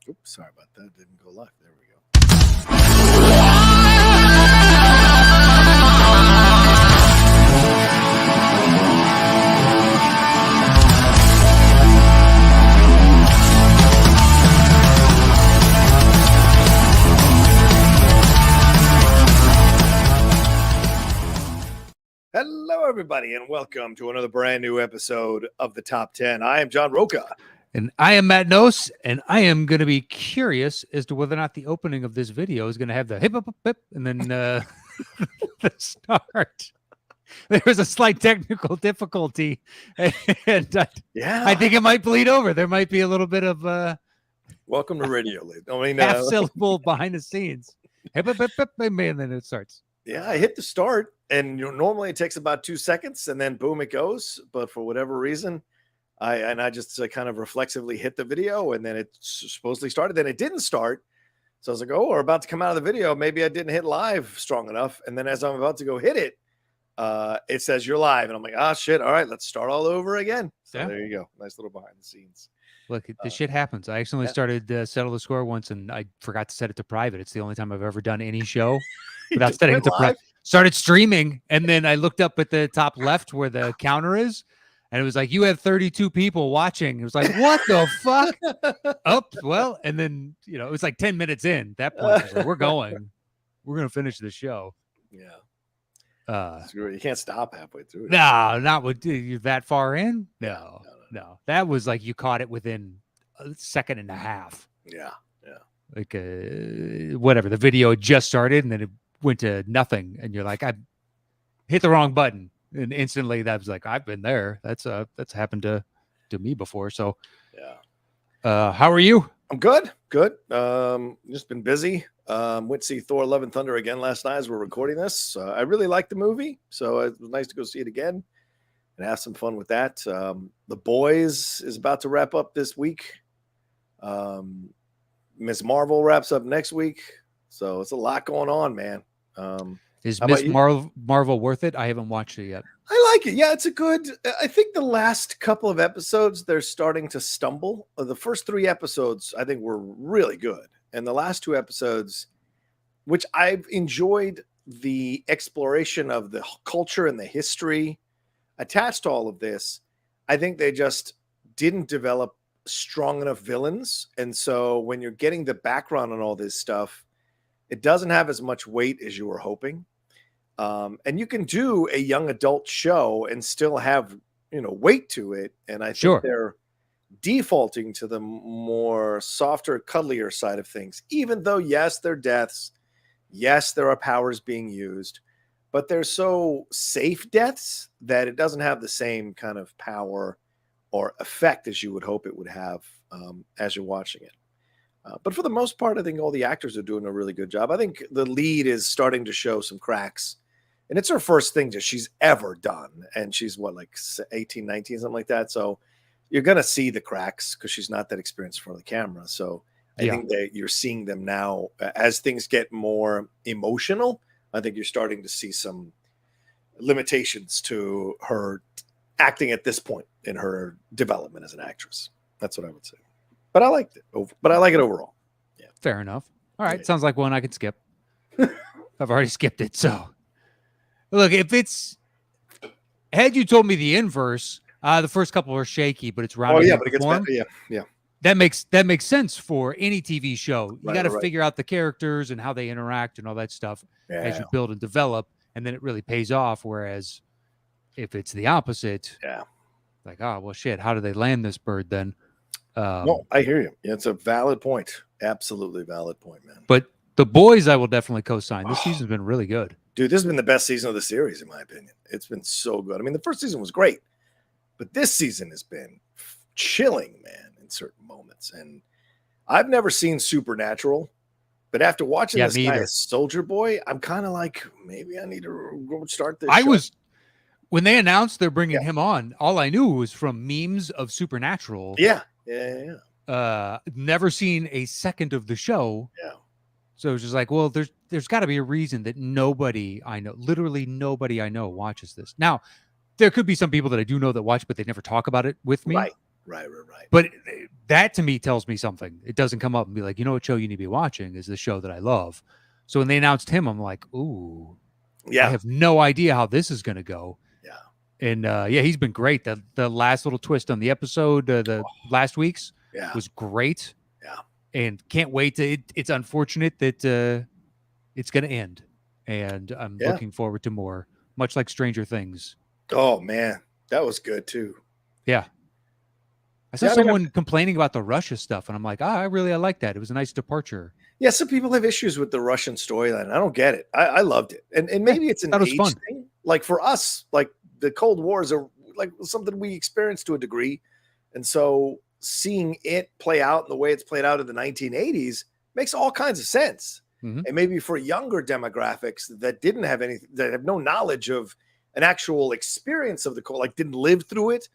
Oops, sorry about that. Didn't go live. There we go. Hello, everybody, and welcome to another brand new episode of the Top 10. I am John Roca. And I am Matt Nose, and I am going to be curious as to whether or not the opening of this video is going to have the hip, hip, hip, hip, and then the start. There was a slight technical difficulty, and I think it might bleed over. There might be a little bit of welcome to radio, lady. I mean, half syllable behind the scenes. Hip, hip, hip, hip, and then it starts. Yeah, I hit the start, and normally it takes about 2 seconds, and then boom, it goes. But for whatever reason, I just kind of reflexively hit the video, and then it supposedly started. Then it didn't start. So I was like, oh, we're about to come out of the video. Maybe I didn't hit live strong enough. And then as I'm about to go hit it, it says you're live. And I'm like, ah, shit. All right, let's start all over again. So there you go. Nice little behind the scenes. Look, this shit happens. I accidentally started Settle the Score once, and I forgot to set it to private. It's the only time I've ever done any show without setting it to private. Started streaming, and then I looked up at the top left where the counter is, and it was like, you have 32 people watching. It was like, what the fuck? Well, and then, it was like 10 minutes in. At that point, I was like, we're going to finish the show. Yeah. You can't stop halfway through. No, not with you that far in. No. That was like you caught it within a second and a half. Yeah. Like whatever. The video had just started, and then it went to nothing, and you're like, I hit the wrong button, and instantly that was like, I've been there. That's happened to me before. So how are you? I'm good. Just been busy. Went to see Thor: Love and Thunder again last night as we're recording this. I really liked the movie, so it was nice to go see it again and have some fun with that. The Boys is about to wrap up this week. Ms. Marvel wraps up next week, so it's a lot going on, man. Is Miss Marvel worth it? I haven't watched it yet. I like it. Yeah, it's a good. I think the last couple of episodes they're starting to stumble. The first 3 episodes I think were really good, and the last 2 episodes, which I've enjoyed the exploration of the culture and the history attached to all of this. I think they just didn't develop strong enough villains, and so when you're getting the background on all this stuff, it doesn't have as much weight as you were hoping. And you can do a young adult show and still have, weight to it. And I think they're defaulting to the more softer, cuddlier side of things, even though, yes, there are deaths. Yes, there are powers being used, but they're so safe deaths that it doesn't have the same kind of power or effect as you would hope it would have as you're watching it. But for the most part, I think all the actors are doing a really good job. I think the lead is starting to show some cracks. And it's her first thing that she's ever done. And she's, 18, 19, something like that. So you're going to see the cracks because she's not that experienced in front of the camera. So I think that you're seeing them now. As things get more emotional, I think you're starting to see some limitations to her acting at this point in her development as an actress. That's what I would say. But I liked it. But I like it overall. Yeah. Fair enough. All right. Sounds like one I can skip. I've already skipped it. So look, had you told me the inverse, the first couple are shaky, but it's rounded. Oh yeah, but it gets better. Yeah. That makes sense for any TV show. You got to figure out the characters and how they interact and all that stuff as you build and develop, and then it really pays off. Whereas if it's the opposite, like, oh well, shit, how do they land this bird then? No, I hear you. It's a valid point. Absolutely valid point, man. But The Boys, I will definitely co-sign. This season's been really good. Dude, this has been the best season of the series, in my opinion. It's been so good. I mean, the first season was great, but this season has been chilling, man, in certain moments. And I've never seen Supernatural, but after watching this guy as Soldier Boy, I'm kind of like, maybe I need to go start this. When they announced they're bringing him on, all I knew was from memes of Supernatural. Yeah. Never seen a second of the show. Yeah. So it's just like, well, there's got to be a reason that literally nobody I know watches this. Now, there could be some people that I do know that watch, but they never talk about it with me. Right. But that to me tells me something. It doesn't come up and be like, you know what show you need to be watching is the show that I love. So when they announced him, I'm like, ooh, Yeah. I have no idea how this is going to go. Yeah. And yeah, he's been great. The last little twist on the episode, the last week's, was great. Yeah. And can't wait to. It's unfortunate that it's going to end, and I'm looking forward to more. Much like Stranger Things. Oh man, that was good too. Yeah. I saw someone complaining about the Russia stuff, and I'm like, I like that. It was a nice departure. Yeah, some people have issues with the Russian storyline. I don't get it. I loved it, and maybe it's an age thing. Like for us, like the Cold War is like something we experienced to a degree, and so seeing it play out in the way it's played out in the 1980s makes all kinds of sense. Mm-hmm. And maybe for younger demographics that didn't have anything, that have no knowledge of an actual experience of the Cold, like didn't live through it,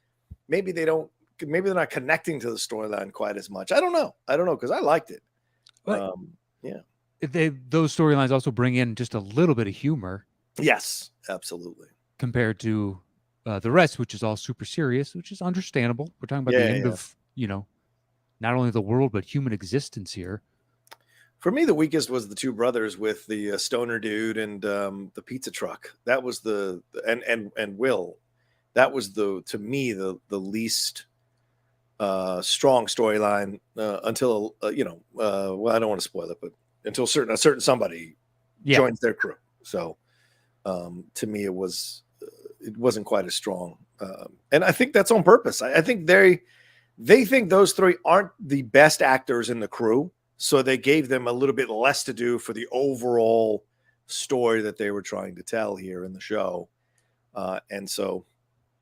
maybe they're not connecting to the storyline quite as much. I don't know because I liked it. Yeah. Those storylines also bring in just a little bit of humor. Yes, absolutely. Compared to the rest, which is all super serious, which is understandable. We're talking about the end of, not only the world, but human existence here. For me, the weakest was the two brothers with the stoner dude and the pizza truck. That was and Will. That was to me the least strong storyline until well, I don't want to spoil it, but until a certain somebody joins their crew. So to me, it wasn't quite as strong, and I think that's on purpose. I think they think those three aren't the best actors in the crew, so they gave them a little bit less to do for the overall story that they were trying to tell here in the show, and so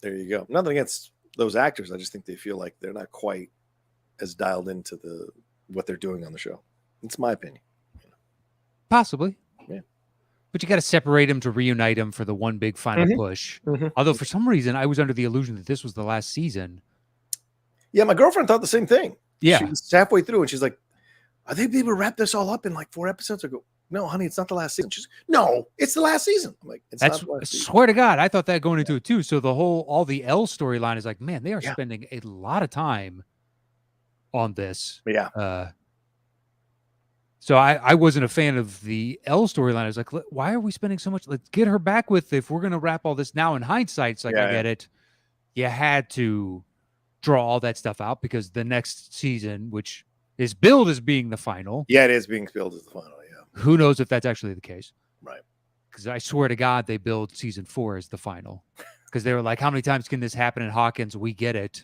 there you go. Nothing against those actors. I just think they feel like they're not quite as dialed into what they're doing on the show. It's my opinion. Possibly. Yeah. But you got to separate them to reunite them for the one big final push. Mm-hmm. Although for some reason I was under the illusion that this was the last season. Yeah, my girlfriend thought the same thing. Yeah. She was halfway through and she's like, are they able to wrap this all up in like 4 episodes? I go, no, honey, it's not the last season. She's no, it's the last season. I'm like, it's not the last season. Swear to God, I thought that going into it too. So all the L storyline is like, man, they are spending a lot of time on this. Yeah. So I wasn't a fan of the L storyline. I was like, why are we spending so much? Let's get her back with, if we're going to wrap all this now in hindsight. It's like, I get it. You had to draw all that stuff out because the next season, which is billed as being the final. Yeah, it is being billed as the final. Yeah. Who knows if that's actually the case? Right. Because I swear to God, they billed season 4 as the final. Because they were like, how many times can this happen in Hawkins? We get it.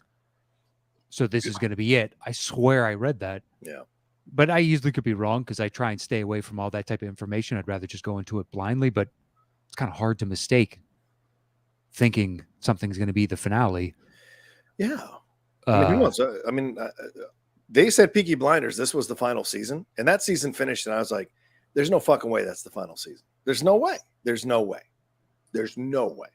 So this is going to be it. I swear I read that. Yeah. But I usually could be wrong because I try and stay away from all that type of information. I'd rather just go into it blindly, but it's kind of hard to mistake thinking something's going to be the finale. Yeah. Who knows? I mean, they said Peaky Blinders, this was the final season, and that season finished, and I was like, there's no fucking way that's the final season. There's no way. There's no way. There's no way.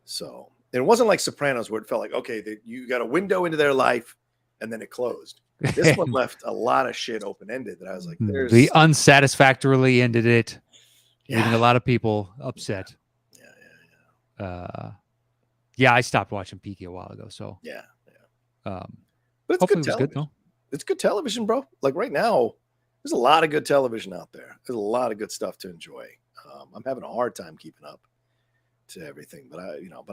So it wasn't like Sopranos where it felt like, okay, you got a window into their life, and then it closed. This one left a lot of shit open-ended that I was like, there's... The unsatisfactorily ended it, leaving a lot of people upset. Yeah, I stopped watching Peaky a while ago, so... Yeah. But it's good television. Good, though. It's good television, bro. Like right now, there's a lot of good television out there. There's a lot of good stuff to enjoy. I'm having a hard time keeping up to everything, but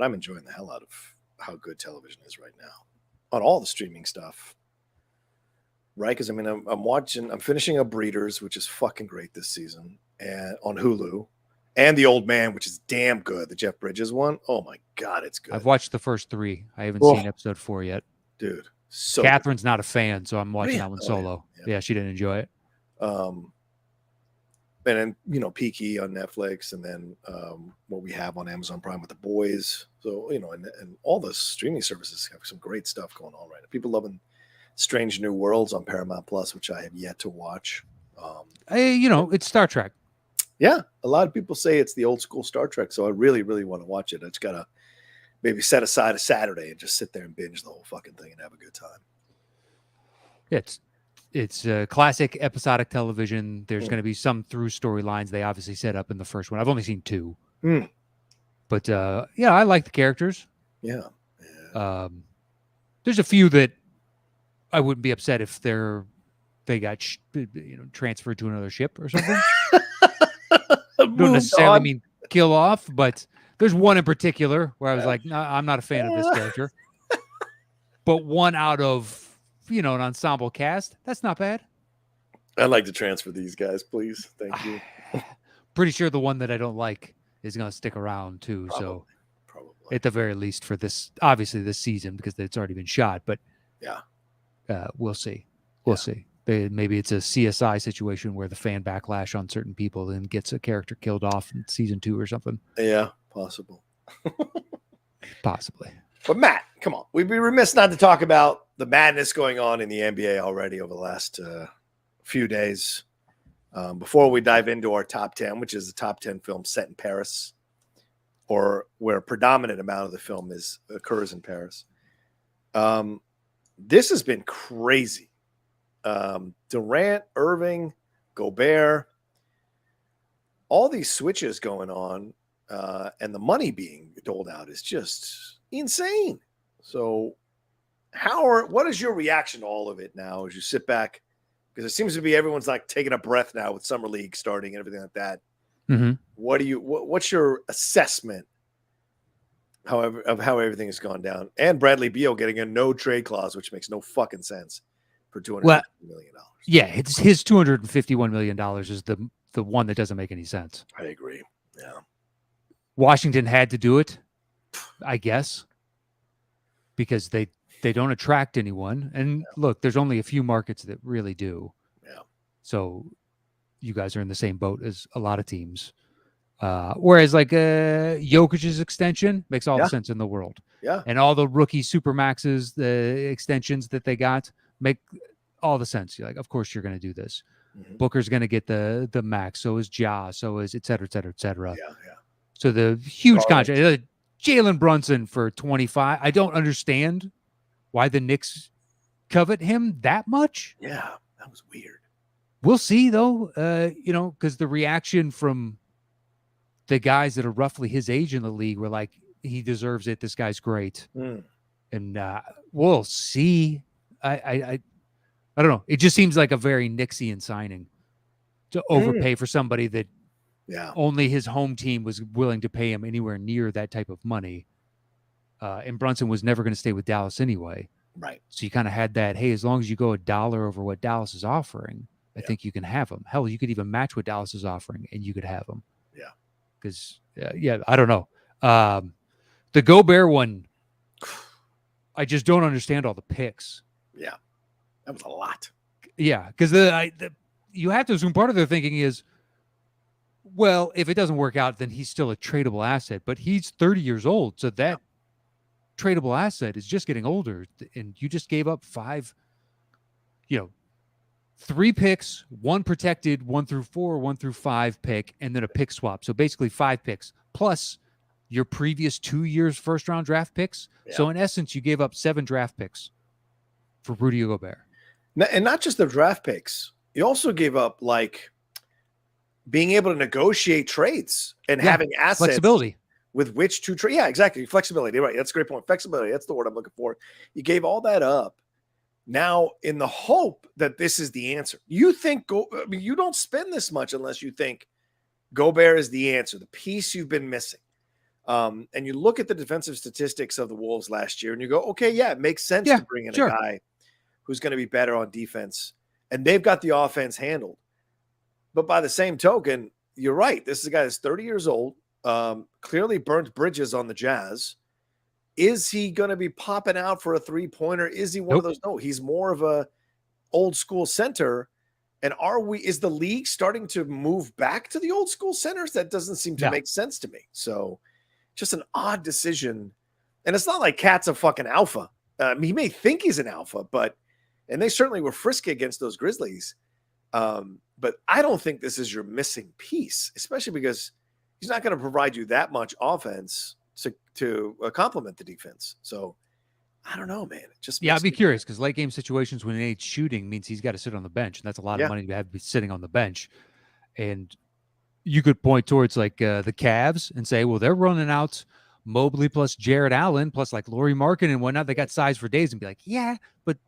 I'm enjoying the hell out of how good television is right now on all the streaming stuff. Right? Because I mean, I'm finishing up Breeders, which is fucking great this season, and on Hulu, and The Old Man, which is damn good. The Jeff Bridges one. Oh my God, it's good. I've watched the first 3. I haven't seen episode 4 yet. Dude, so Catherine's not a fan, so I'm watching that one solo. Yeah, she didn't enjoy it. And then Peaky on Netflix, and then what we have on Amazon Prime with The Boys. So and all the streaming services have some great stuff going on right now. People loving Strange New Worlds on Paramount Plus, which I have yet to watch. It's Star Trek. Yeah, a lot of people say it's the old school Star Trek, so I really, really want to watch it. I just gotta maybe set aside a Saturday and just sit there and binge the whole fucking thing and have a good time. It's classic episodic television. There's going to be some through storylines they obviously set up in the first one. I've only seen 2. But I like the characters. Yeah. There's a few that I wouldn't be upset if they got transferred to another ship or something. Don't Moved necessarily on. mean kill off, but there's one in particular where I was like, no, I'm not a fan of this character. But one out of, an ensemble cast, that's not bad. I'd like to transfer these guys, please. Thank you. Pretty sure the one that I don't like is going to stick around too. Probably. At the very least for this, obviously this season, because it's already been shot, but yeah, we'll see. We'll see. Maybe it's a CSI situation where the fan backlash on certain people and gets a character killed off in season 2 or something. Yeah, possible. Possibly. But Matt, come on. We'd be remiss not to talk about the madness going on in the NBA already over the last few days. Before we dive into our top 10, which is the top 10 films set in Paris, or where a predominant amount of the film occurs in Paris. This has been crazy. Durant, Irving, Gobert, all these switches going on, and the money being doled out is just insane. So what is your reaction to all of it now as you sit back? Because it seems to be everyone's like taking a breath now with Summer League starting and everything like that. Mm-hmm. What's your assessment of how everything has gone down? And Bradley Beal getting a no trade clause, which makes no fucking sense for $250 million. Yeah, it's his $251 million is the one that doesn't make any sense. I agree. Yeah. Washington had to do it, I guess, because they don't attract anyone. And look, there's only a few markets that really do. Yeah. So you guys are in the same boat as a lot of teams. Whereas like Jokic's extension makes all the sense in the world. Yeah. And all the rookie supermaxes, the extensions that they got make all the sense. You're like, of course you're going to do this. Mm-hmm. Booker's going to get the max. So is Ja. So is et cetera, et cetera, et cetera. Yeah. Yeah. So the huge contract, Jalen Brunson for 25. I don't understand why the Knicks covet him that much. Yeah. That was weird. We'll see though, because the reaction from the guys that are roughly his age in the league were like, he deserves it. This guy's great. And we'll see. I don't know. It just seems like a very Knicksian signing to overpay for somebody that only his home team was willing to pay him anywhere near that type of money. And Brunson was never going to stay with Dallas anyway. Right. So you kind of had that, hey, as long as you go $1 over what Dallas is offering, I think you can have him. Hell, you could even match what Dallas is offering and you could have him. Yeah. Because, I don't know. The Gobert one, I just don't understand all the picks. Yeah. That was a lot. Yeah. Because you have to assume part of their thinking is, well, if it doesn't work out, then he's still a tradable asset. But he's 30 years old. So that tradable asset is just getting older. And you just gave up 3 picks, 1 protected, 1 through 4, 1 through 5 pick, and then a pick swap. So basically 5 picks plus your previous 2 years first round draft picks. Yeah. So in essence, you gave up 7 draft picks for Rudy Gobert. And not just the draft picks. You also gave up like being able to negotiate trades and having assets. Flexibility. With which to trade. Yeah, exactly. Flexibility. Right. That's a great point. Flexibility. That's the word I'm looking for. You gave all that up. Now, in the hope that this is the answer, you think you don't spend this much unless you think Gobert is the answer, the piece you've been missing. And you look at the defensive statistics of the Wolves last year and you go, okay, yeah, it makes sense to bring in a guy who's going to be better on defense. And they've got the offense handled. But by the same token, you're right. This is a guy that's 30 years old, clearly burnt bridges on the Jazz. Is he going to be popping out for a 3-pointer? Is he one of those? No, he's more of a old school center. And is the league starting to move back to the old school centers? That doesn't seem to make sense to me. So just an odd decision. And it's not like Cat's a fucking alpha. He may think he's an alpha, and they certainly were frisky against those Grizzlies. But I don't think this is your missing piece, especially because he's not going to provide you that much offense to complement the defense. So I don't know, man. It just I'd be curious because late game situations when he needs shooting means he's got to sit on the bench, and that's a lot of money to have to be sitting on the bench. And you could point towards like the Cavs and say, well, they're running out Mobley plus Jared Allen plus like Laurie Markin and whatnot, they got size for days and be like, yeah, but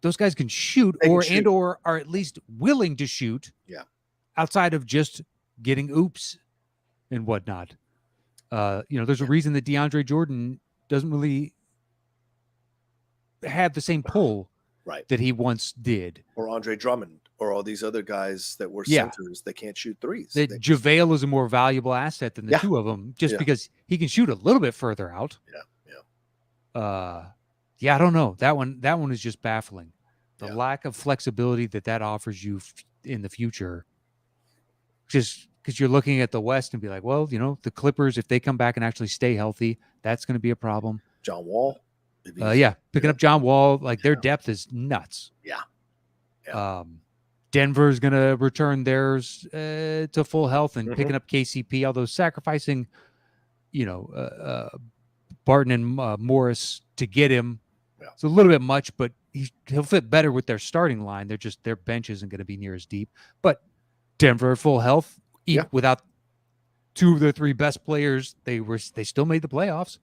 those guys can shoot They can or shoot. and or are at least willing to shoot. Yeah. Outside of just getting oops and whatnot. There's a reason that DeAndre Jordan doesn't really have the same pull right that he once did. Or Andre Drummond or all these other guys that were centers that can't shoot threes. That JaVale is a more valuable asset than the two of them just because he can shoot a little bit further out. I don't know. That one is just baffling. The lack of flexibility that offers you in the future. Just because you're looking at the West and be like, well, the Clippers, if they come back and actually stay healthy, that's going to be a problem. John Wall. Picking up John Wall, their depth is nuts. Denver's going to return theirs to full health and picking up KCP, although sacrificing, Barton and Morris to get him. It's a little bit much, but he'll fit better with their starting line. Their bench isn't going to be near as deep. But Denver full health, without two of their three best players, they still made the playoffs.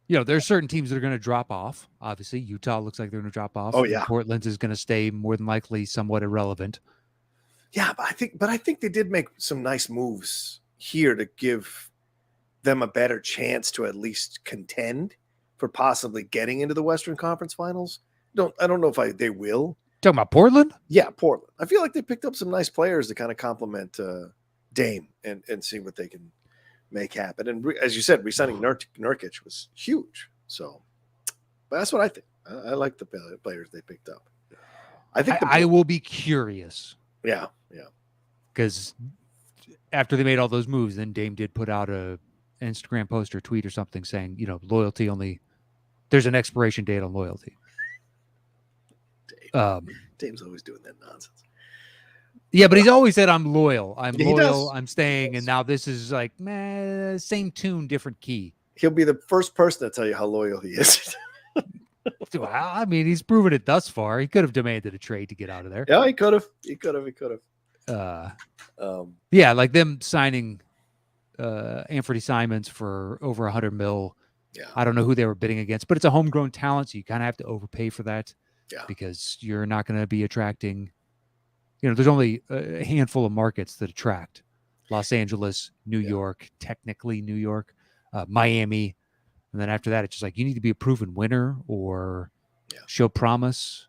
There's certain teams that are going to drop off. Obviously, Utah looks like they're going to drop off. Oh yeah, Portland is going to stay more than likely somewhat irrelevant. Yeah, but I think they did make some nice moves here to give them a better chance to at least contend for possibly getting into the Western Conference Finals. I don't know if they will. Talking about Portland? Yeah, Portland. I feel like they picked up some nice players to kind of complement Dame and see what they can make happen. And as you said, re-signing Nurkic was huge. So, but that's what I think. I like the players they picked up. I think I will be curious. Yeah. Because after they made all those moves, then Dame did put out a Instagram post or tweet or something saying, loyalty only. There's an expiration date on loyalty. Dame's always doing that nonsense. Yeah, but he's always said, I'm loyal. I'm loyal. Does. I'm staying. And now this is like, same tune, different key. He'll be the first person to tell you how loyal he is. I mean, he's proven it thus far. He could have demanded a trade to get out of there. Yeah, he could have. Like them signing Anthony Simons for over $100 million. Yeah. I don't know who they were bidding against, but it's a homegrown talent, so you kind of have to overpay for that. Yeah. Because you're not going to be attracting, there's only a handful of markets that attract. Los Angeles, New York, technically New York, Miami. And then after that, it's just like you need to be a proven winner or show promise.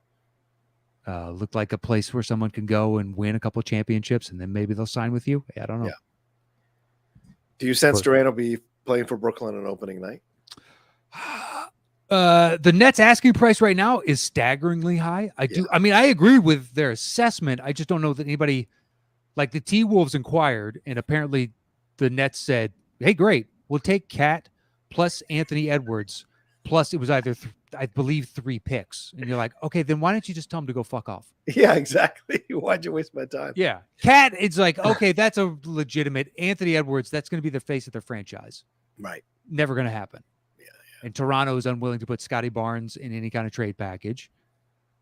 Look like a place where someone can go and win a couple of championships, and then maybe they'll sign with you. I don't know. Yeah. Do you sense Durant will be playing for Brooklyn on opening night? The Nets asking price right now is staggeringly high. I agree with their assessment. I just don't know that anybody, like the T-Wolves inquired, and apparently the Nets said, hey, great, we'll take Cat plus Anthony Edwards, plus it was either, I believe, 3 picks. And you're like, okay, then why don't you just tell them to go fuck off? Yeah, exactly. Why'd you waste my time? Yeah. Cat, it's like, okay, that's a legitimate. Anthony Edwards, that's going to be the face of their franchise. Right. Never going to happen. And Toronto is unwilling to put Scotty Barnes in any kind of trade package.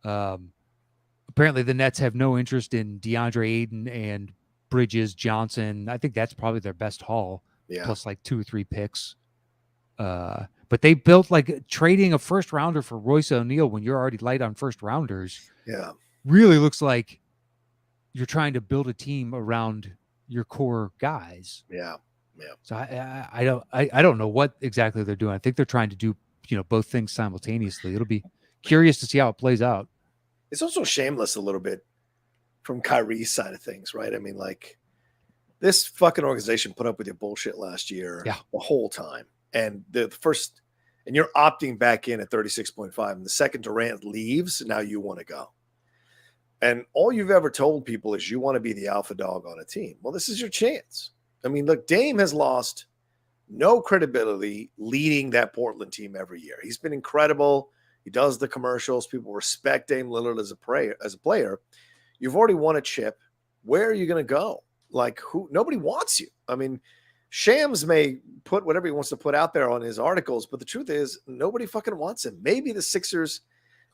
Apparently, the Nets have no interest in DeAndre Ayton and Bridges Johnson. I think that's probably their best haul, plus like 2 or 3 picks. But they built trading a first rounder for Royce O'Neal when you're already light on first rounders. Yeah, really looks like you're trying to build a team around your core guys. Yeah. So I don't know what exactly they're doing. I think they're trying to do both things simultaneously. It'll be curious to see how it plays out. It's also shameless a little bit from Kyrie's side of things, right? I mean, this fucking organization put up with your bullshit last year the whole time, and and you're opting back in at 36.5, and the second Durant leaves, now you want to go. And all you've ever told people is you want to be the alpha dog on a team. Well, this is your chance. I mean, look, Dame has lost no credibility leading that Portland team every year. He's been incredible. He does the commercials. People respect Dame Lillard as a player. You've already won a chip. Where are you going to go? Nobody wants you. I mean, Shams may put whatever he wants to put out there on his articles, but the truth is nobody fucking wants him. Maybe the Sixers,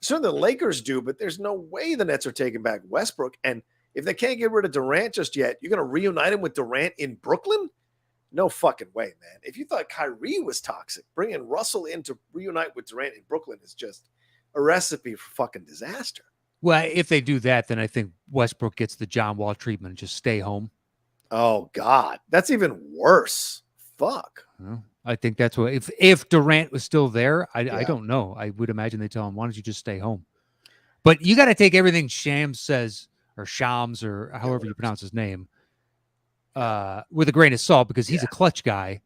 certainly the Lakers do, but there's no way the Nets are taking back Westbrook. And if they can't get rid of Durant just yet, you're going to reunite him with Durant in Brooklyn? No fucking way, man. If you thought Kyrie was toxic, bringing Russell in to reunite with Durant in Brooklyn is just a recipe for fucking disaster. Well, if they do that, then I think Westbrook gets the John Wall treatment and just stay home. Oh God, that's even worse. Fuck. Well, I think that's what if Durant was still there, I Yeah. don't know. I would imagine they tell him, why don't you just stay home? But you got to take everything Shams says or Shams or however you pronounce his name with a grain of salt because he's a clutch guy.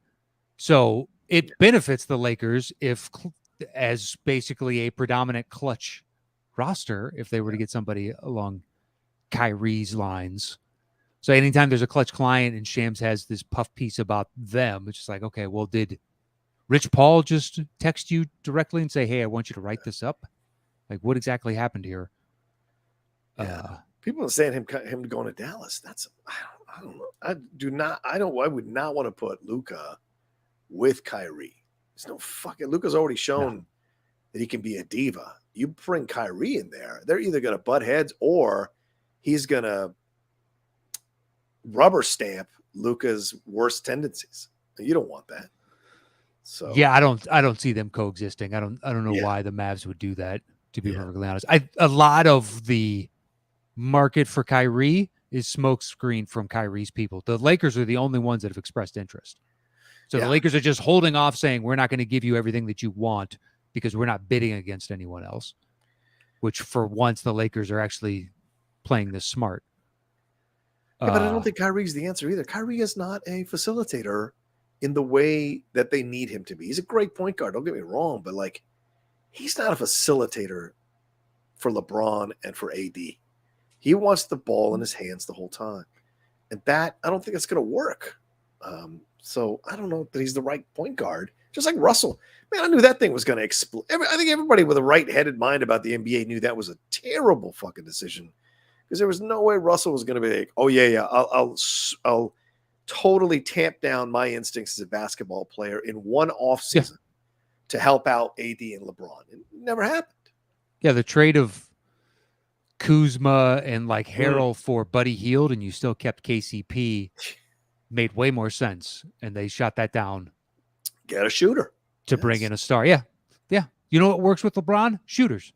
So it benefits the Lakers as basically a predominant clutch roster if they were to get somebody along Kyrie's lines. So anytime there's a clutch client and Shams has this puff piece about them, it's just like, okay, well, did Rich Paul just text you directly and say, hey, I want you to write this up? Like, what exactly happened here? Yeah. People are saying him going to Dallas. That's I don't know. I would not want to put Luka with Kyrie. There's no fucking Luka's already shown that he can be a diva. You bring Kyrie in there, they're either gonna butt heads or he's gonna rubber stamp Luka's worst tendencies. You don't want that. So yeah, I don't see them coexisting. I don't know why the Mavs would do that, to be perfectly honest. A lot of the market for Kyrie is smokescreen from Kyrie's people. The Lakers are the only ones that have expressed interest. So the Lakers are just holding off saying, we're not going to give you everything that you want because we're not bidding against anyone else, which for once the Lakers are actually playing this smart. Yeah, but I don't think Kyrie's the answer either. Kyrie is not a facilitator in the way that they need him to be. He's a great point guard. Don't get me wrong, but like, he's not a facilitator for LeBron and for AD. He wants the ball in his hands the whole time. And that, I don't think it's going to work. So I don't know that he's the right point guard. Just like Russell. Man, I knew that thing was going to explode. I think everybody with a right-headed mind about the NBA knew that was a terrible fucking decision. Because there was no way Russell was going to be like, oh, yeah, I'll totally tamp down my instincts as a basketball player in one offseason to help out AD and LeBron. It never happened. Yeah, the trade of Kuzma and like Harrell for Buddy Hield, and you still kept KCP, made way more sense. And they shot that down. Get a shooter. To bring in a star. Yeah. Yeah. You know what works with LeBron? Shooters.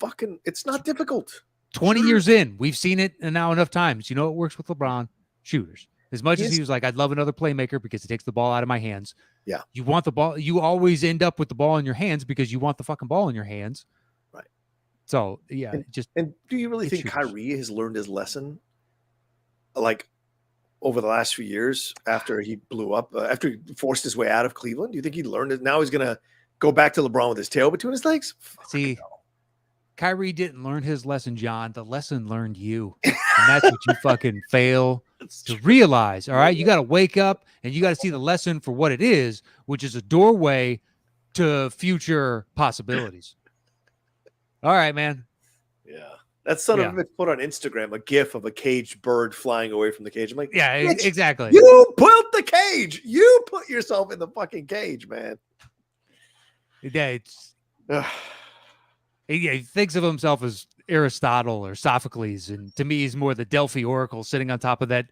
Fucking, it's not difficult. 20 years in, we've seen it and now enough times. You know what works with LeBron? Shooters. As much as he was like, I'd love another playmaker because it takes the ball out of my hands. Yeah. You want the ball. You always end up with the ball in your hands because you want the fucking ball in your hands. Right. So, yeah. And do you really think Kyrie has learned his lesson? Like, over the last few years after he blew up, after he forced his way out of Cleveland? Do you think he learned it? Now he's going to go back to LeBron with his tail between his legs? See, Kyrie didn't learn his lesson, John. The lesson learned you. And that's what you fucking fail to realize. All right. You got to wake up and you got to see the lesson for what it is, which is a doorway to future possibilities. All right, man. Yeah. That son of a bitch put on Instagram a gif of a caged bird flying away from the cage. I'm like, yeah, exactly. You built the cage. You put yourself in the fucking cage, man. Yeah, it's he thinks of himself as Aristotle or Sophocles, and to me, he's more the Delphi Oracle sitting on top of that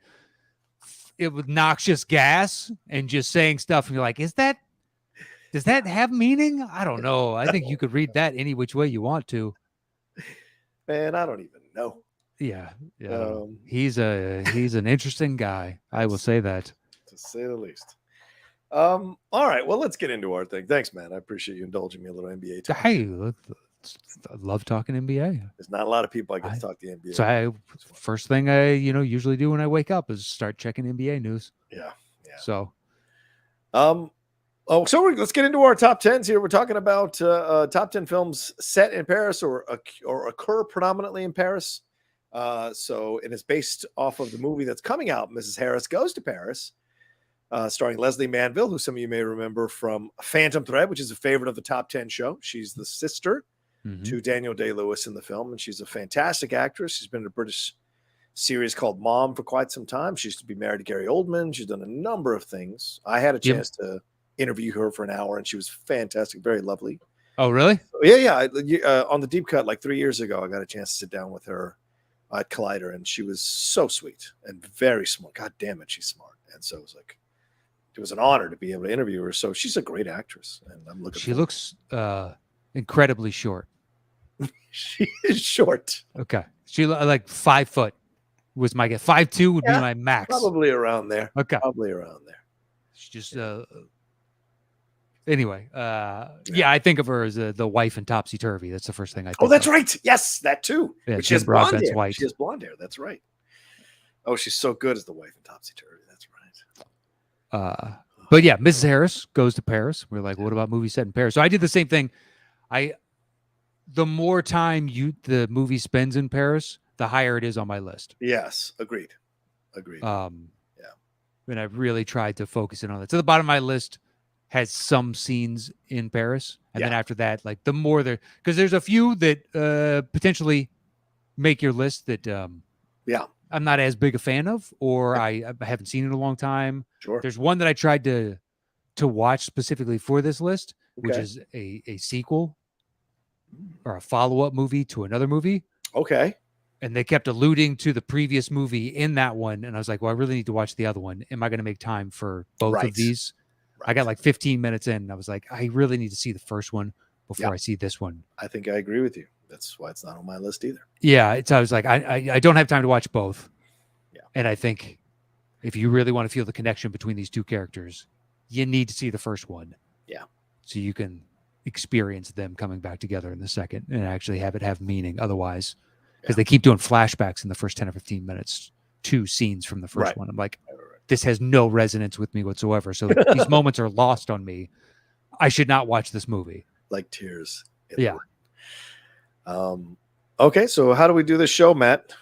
noxious gas and just saying stuff. And you're like, does that have meaning? I don't know. I think you could read that any which way you want to. Man, I don't even know. Yeah. He's an interesting guy. I will say that, to say the least. All right. Well, let's get into our thing. Thanks, man. I appreciate you indulging me a little NBA talk. Hey, I love talking NBA. There's not a lot of people I get to talk the NBA. So first thing I usually do when I wake up is start checking NBA news. Yeah. So, let's get into our top 10s here. We're talking about top 10 films set in Paris or occur predominantly in Paris. So it is based off of the movie that's coming out, Mrs. Harris Goes to Paris, starring Leslie Manville, who some of you may remember from Phantom Thread, which is a favorite of the top 10 show. She's the sister to Daniel Day-Lewis in the film, and she's a fantastic actress. She's been in a British series called Mom for quite some time. She used to be married to Gary Oldman. She's done a number of things. I had a chance to interview her for an hour, and she was fantastic, very lovely. Oh, really? Yeah. On the Deep Cut, like 3 years ago, I got a chance to sit down with her at Collider, and she was so sweet and very smart. God damn it, she's smart. And so it was like, it was an honor to be able to interview her. So she's a great actress, and I'm looking. She looks incredibly short. She is short. Okay, she like 5 foot was my guess. 5'2" would be Yeah, my max. Probably around there. Okay, Probably around there. she's just anyway. Yeah, I think of her as the wife in Topsy Turvy. That's the first thing I think. Oh, that's of. right. Yes, that too. Yeah, But she has Tim blonde Broadbent's hair. wife. She has blonde hair. That's right. Oh, she's so good as the wife in Topsy Turvy. That's right. But yeah, Mrs. Harris goes to Paris. We're like, what about movies set in Paris? So I did the same thing. The more time the movie spends in Paris, the higher it is on my list. Yes, agreed. Yeah. And I really tried to focus in on that. So the bottom of my list has some scenes in Paris. And then after that, like the more there, because there's a few that potentially make your list that I'm not as big a fan of, or I haven't seen in a long time. Sure. There's one that I tried to watch specifically for this list, which is a sequel or a follow-up movie to another movie. Okay. And they kept alluding to the previous movie in that one. And I was like, well, I really need to watch the other one. Am I going to make time for both of these? Right. I got like 15 minutes in. And I was like, I really need to see the first one before I see this one. I think I agree with you. That's why it's not on my list either. Yeah. I was like, I don't have time to watch both. Yeah. And I think if you really want to feel the connection between these two characters, you need to see the first one. Yeah. So you can experience them coming back together in the second and actually have it have meaning. Otherwise, because they keep doing flashbacks in the first 10 or 15 minutes to scenes from the first one. I'm like, this has no resonance with me whatsoever. So these moments are lost on me. I should not watch this movie. Like tears. Yeah. Okay, so how do we do this show, Matt?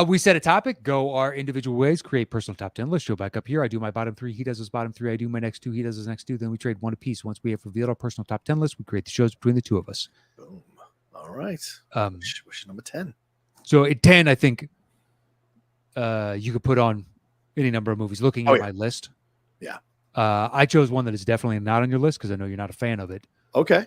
We set a topic, go our individual ways, create personal top 10 list. Show back up here. I do my bottom 3. He does his bottom 3. I do my next 2. He does his next 2. Then we trade one apiece. Once we have revealed our personal top 10 list, we create the shows between the two of us. Boom. All right. What's number 10? So at 10, I think you could put on any number of movies. Looking at my list. Yeah. I chose one that is definitely not on your list because I know you're not a fan of it. Okay.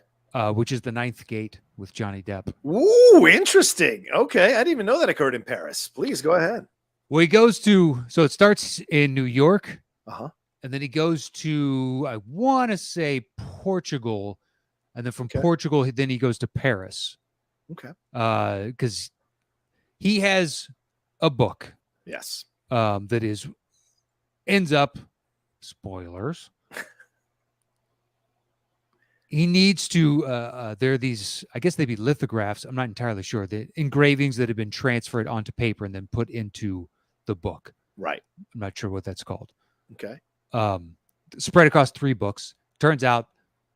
Which is The Ninth Gate with Johnny Depp. Ooh, interesting. Okay. I didn't even know that occurred in Paris. Please go ahead. Well, he goes to, so it starts in New York. Uh-huh. And then he goes to, I want to say Portugal. And then from Portugal, then he goes to Paris. Okay. Because he has a book. Yes. That ends up, spoilers. He needs to, there are these, I guess they'd be lithographs. I'm not entirely sure. The engravings that have been transferred onto paper and then put into the book. Right. I'm not sure what that's called. Okay. Spread across 3 books. Turns out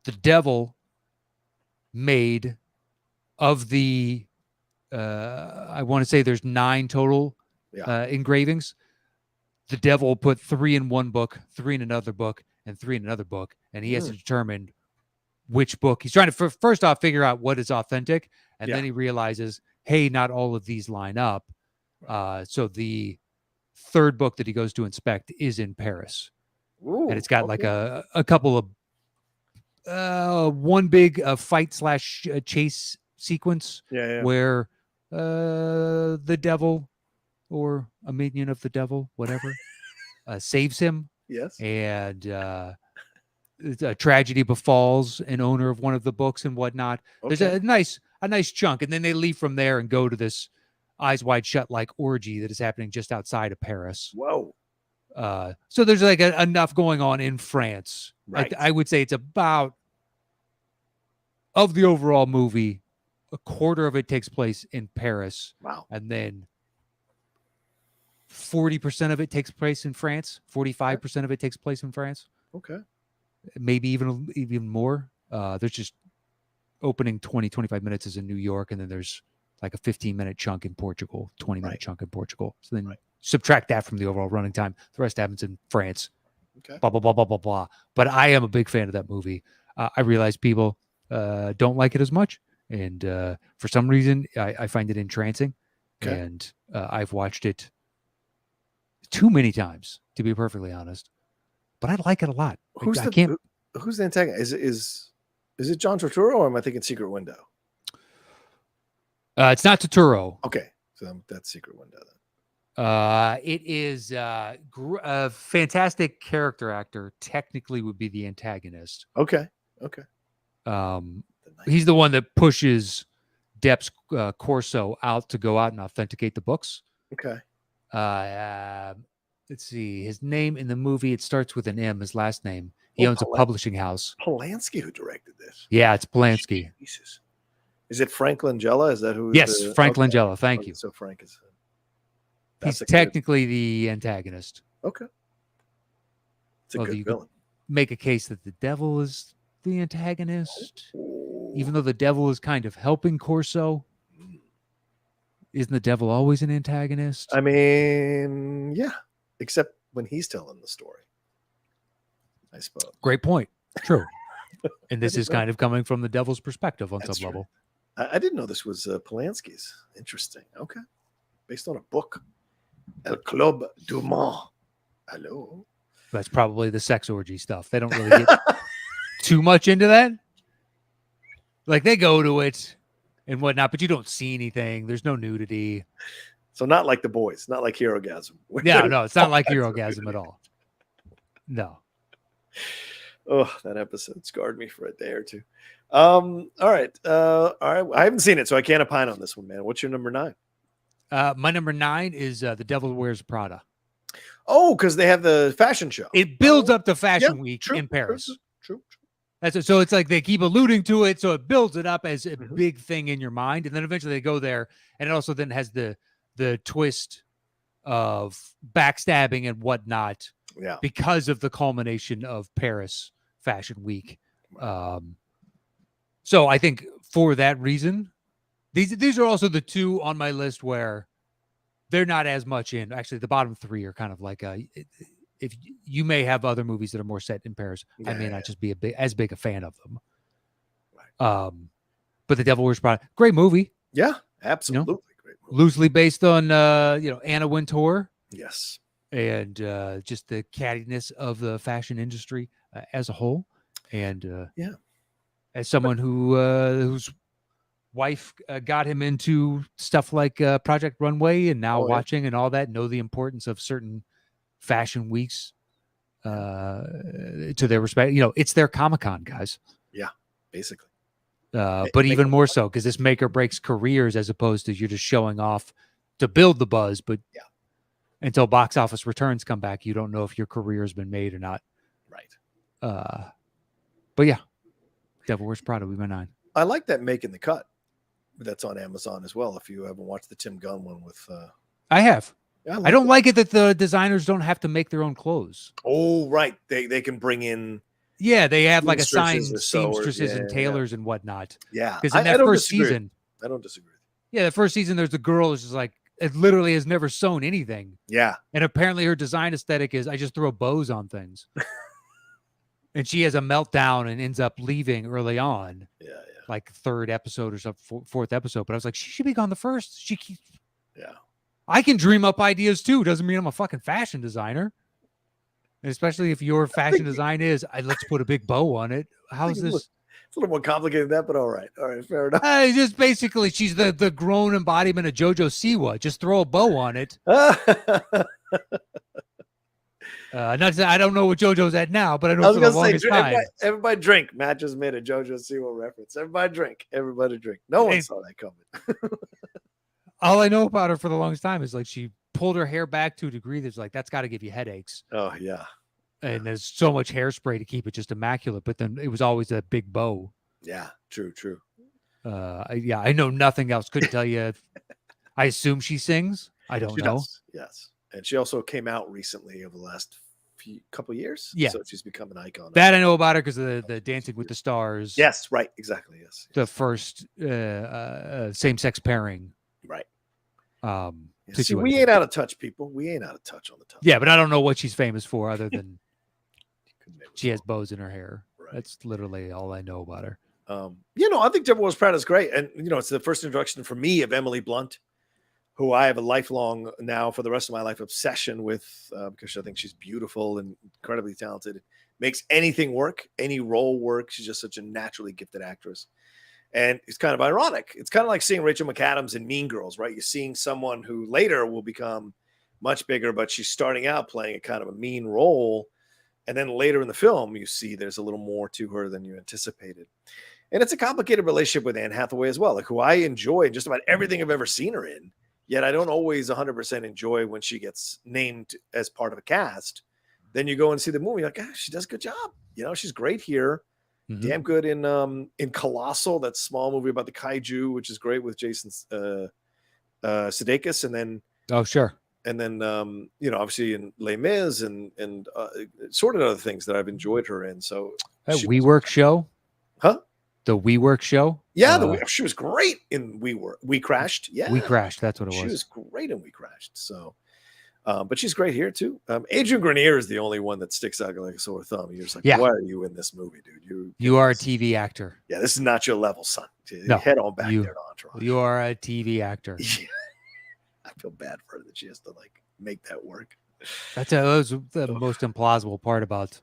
the devil made of the, I want to say there's 9 total engravings. The devil put 3 in one book, 3 in another book, and 3 in another book. And he has to determine which book. He's trying to first off figure out what is authentic. And then he realizes, hey, not all of these line up. So the 3rd book that he goes to inspect is in Paris. Ooh, and it's got like a couple of one big fight / chase sequence where the devil or a minion of the devil, whatever, saves him. Yes. And a tragedy befalls an owner of one of the books and whatnot. Okay. There's a nice chunk. And then they leave from there and go to this Eyes Wide Shut like orgy that is happening just outside of Paris. Whoa. So there's like enough going on in France. Right. I would say it's about, of the overall movie, a quarter of it takes place in Paris. Wow. And then 40% of it takes place in France. 45% of it takes place in France. Okay. Maybe even more. There's just opening 25 minutes is in New York, and then there's like a 15-minute chunk in Portugal, 20-minute chunk in Portugal. So then subtract that from the overall running time. The rest happens in France. Okay. Blah, blah, blah, blah, blah, blah. But I am a big fan of that movie. I realize people don't like it as much. And for some reason, I find it entrancing. Okay. And I've watched it too many times, to be perfectly honest. But I like it a lot. Who's the antagonist? Is it John Turturro, or am I thinking Secret Window? It's not Turturro. Okay, so that's Secret Window then. It is a fantastic character actor. Technically, would be the antagonist. Okay. Okay. He's the one that pushes Depp's Corso out to go out and authenticate the books. Okay. Let's see his name in the movie. It starts with an M. His last name. He owns a publishing house. Polanski who directed this. Yeah, it's Polanski. Jesus. Is it Frank Langella? Is that who? Yes, Frank Langella. Thank you. So Frank is. He's technically the antagonist. Okay. It's a good villain. Make a case that the devil is the antagonist, even though the devil is kind of helping Corso. Isn't the devil always an antagonist? I mean, yeah, except when he's telling the story, I suppose. Great point. True. And this is kind of coming from the devil's perspective on some level. I didn't know this was Polanski's. Interesting. Okay. Based on a book. El Club du Mans. Hello. That's probably the sex orgy stuff. They don't really get too much into that. Like they go to it and whatnot, but you don't see anything. There's no nudity. So not like The Boys, not like Herogasm. Yeah, no, it's not like Herogasm at all. No. Oh, that episode scarred me for a day or two. All right. I haven't seen it, so I can't opine on this one, man. What's your number 9? My number 9 is The Devil Wears Prada. Oh, because they have the fashion show. It builds up to Fashion Week in Paris. True. That's it. So it's like they keep alluding to it, so it builds it up as a big thing in your mind, and then eventually they go there, and it also then has the twist of backstabbing and whatnot. Yeah. Because of the culmination of Paris Fashion Week. So I think for that reason, these are also the two on my list where they're not as much in. Actually, the bottom 3 are kind of like if you may have other movies that are more set in Paris, I may not just be as big a fan of them. Right. But The Devil Wears Prada, great movie. Yeah, absolutely great movie. Loosely based on Anna Wintour. Yes. And just the cattiness of the fashion industry as a whole. And as someone whose wife got him into stuff like Project Runway and now watching and all that, know the importance of certain fashion weeks to their respect. It's their Comic-Con, guys. Yeah, basically. But even more so because this make or breaks careers as opposed to you're just showing off to build the buzz. But until box office returns come back, you don't know if your career has been made or not. Right. But yeah, Devil Wears Prada, we went 9. I like that Making the Cut. That's on Amazon as well. If you haven't watched the Tim Gunn one with, I have. Yeah, I don't like it that the designers don't have to make their own clothes. Oh, right. They can bring in. Yeah, they have like assigned seamstresses and tailors and whatnot. Yeah, because in that first season, I don't disagree. Yeah, the first season, there's the girl who's just like, it literally has never sewn anything. Yeah. And apparently her design aesthetic is I just throw bows on things. And she has a meltdown and ends up leaving early on. Yeah. Like 3rd episode or something, 4th episode. But I was like, she should be gone the first. Yeah. I can dream up ideas too. Doesn't mean I'm a fucking fashion designer. And especially if your fashion design is, let's put a big bow on it. How's this? It's a little more complicated than that, but all right. All right, fair enough. Just basically, she's the grown embodiment of JoJo Siwa. Just throw a bow on it. I don't know what JoJo's at now, but I know for the longest time. Everybody drink. Matt just made a JoJo Siwa reference. Everybody drink. Everybody drink. No one saw that coming. All I know about her for the longest time is like she pulled her hair back to a degree that's like, that's got to give you headaches. Oh, yeah. And there's so much hairspray to keep it just immaculate, but then it was always a big bow. Yeah, true. I know nothing else. Couldn't tell you. I assume she sings. I don't know. Does. Yes. And she also came out recently over the last couple years. Yeah. So she's become an icon. That I know about her because of the Dancing with the Stars. Yes, right. Exactly. Yes. The first same-sex pairing. Right. See, we ain't out of touch, people. We ain't out of touch on the topic. Yeah, but I don't know what she's famous for other than she has bows in her hair. Right. That's literally all I know about her. I think Devil Wears Prada is great. And, it's the first introduction for me of Emily Blunt, who I have a lifelong now for the rest of my life obsession with because I think she's beautiful and incredibly talented. Makes anything work, any role work. She's just such a naturally gifted actress. And it's kind of ironic. It's kind of like seeing Rachel McAdams in Mean Girls, right? You're seeing someone who later will become much bigger, but she's starting out playing a kind of a mean role. And then later in the film, you see there's a little more to her than you anticipated. And it's a complicated relationship with Anne Hathaway as well, like who I enjoy just about everything I've ever seen her in. Yet I don't always 100% enjoy when she gets named as part of a cast. Then you go and see the movie, like, she does a good job. You know, she's great here. Mm-hmm. Damn good in Colossal, that small movie about the kaiju, which is great with Jason Sudeikis, and then sure, and then you know, obviously in Les Mis and sort of other things that I've enjoyed her in. So WeWork show, huh? The WeWork show, yeah, she was great in We Crashed. Yeah, We Crashed. That's what it was. She was great in We Crashed. So. But she's great here too. Adrian Grenier is the only one that sticks out like a sore thumb. You're just like, why are you in this movie, dude? You are a TV actor. Yeah, this is not your level, son. No, head on back there to Entourage. You are a TV actor. Yeah. I feel bad for her that she has to like make that work. That was the most implausible part about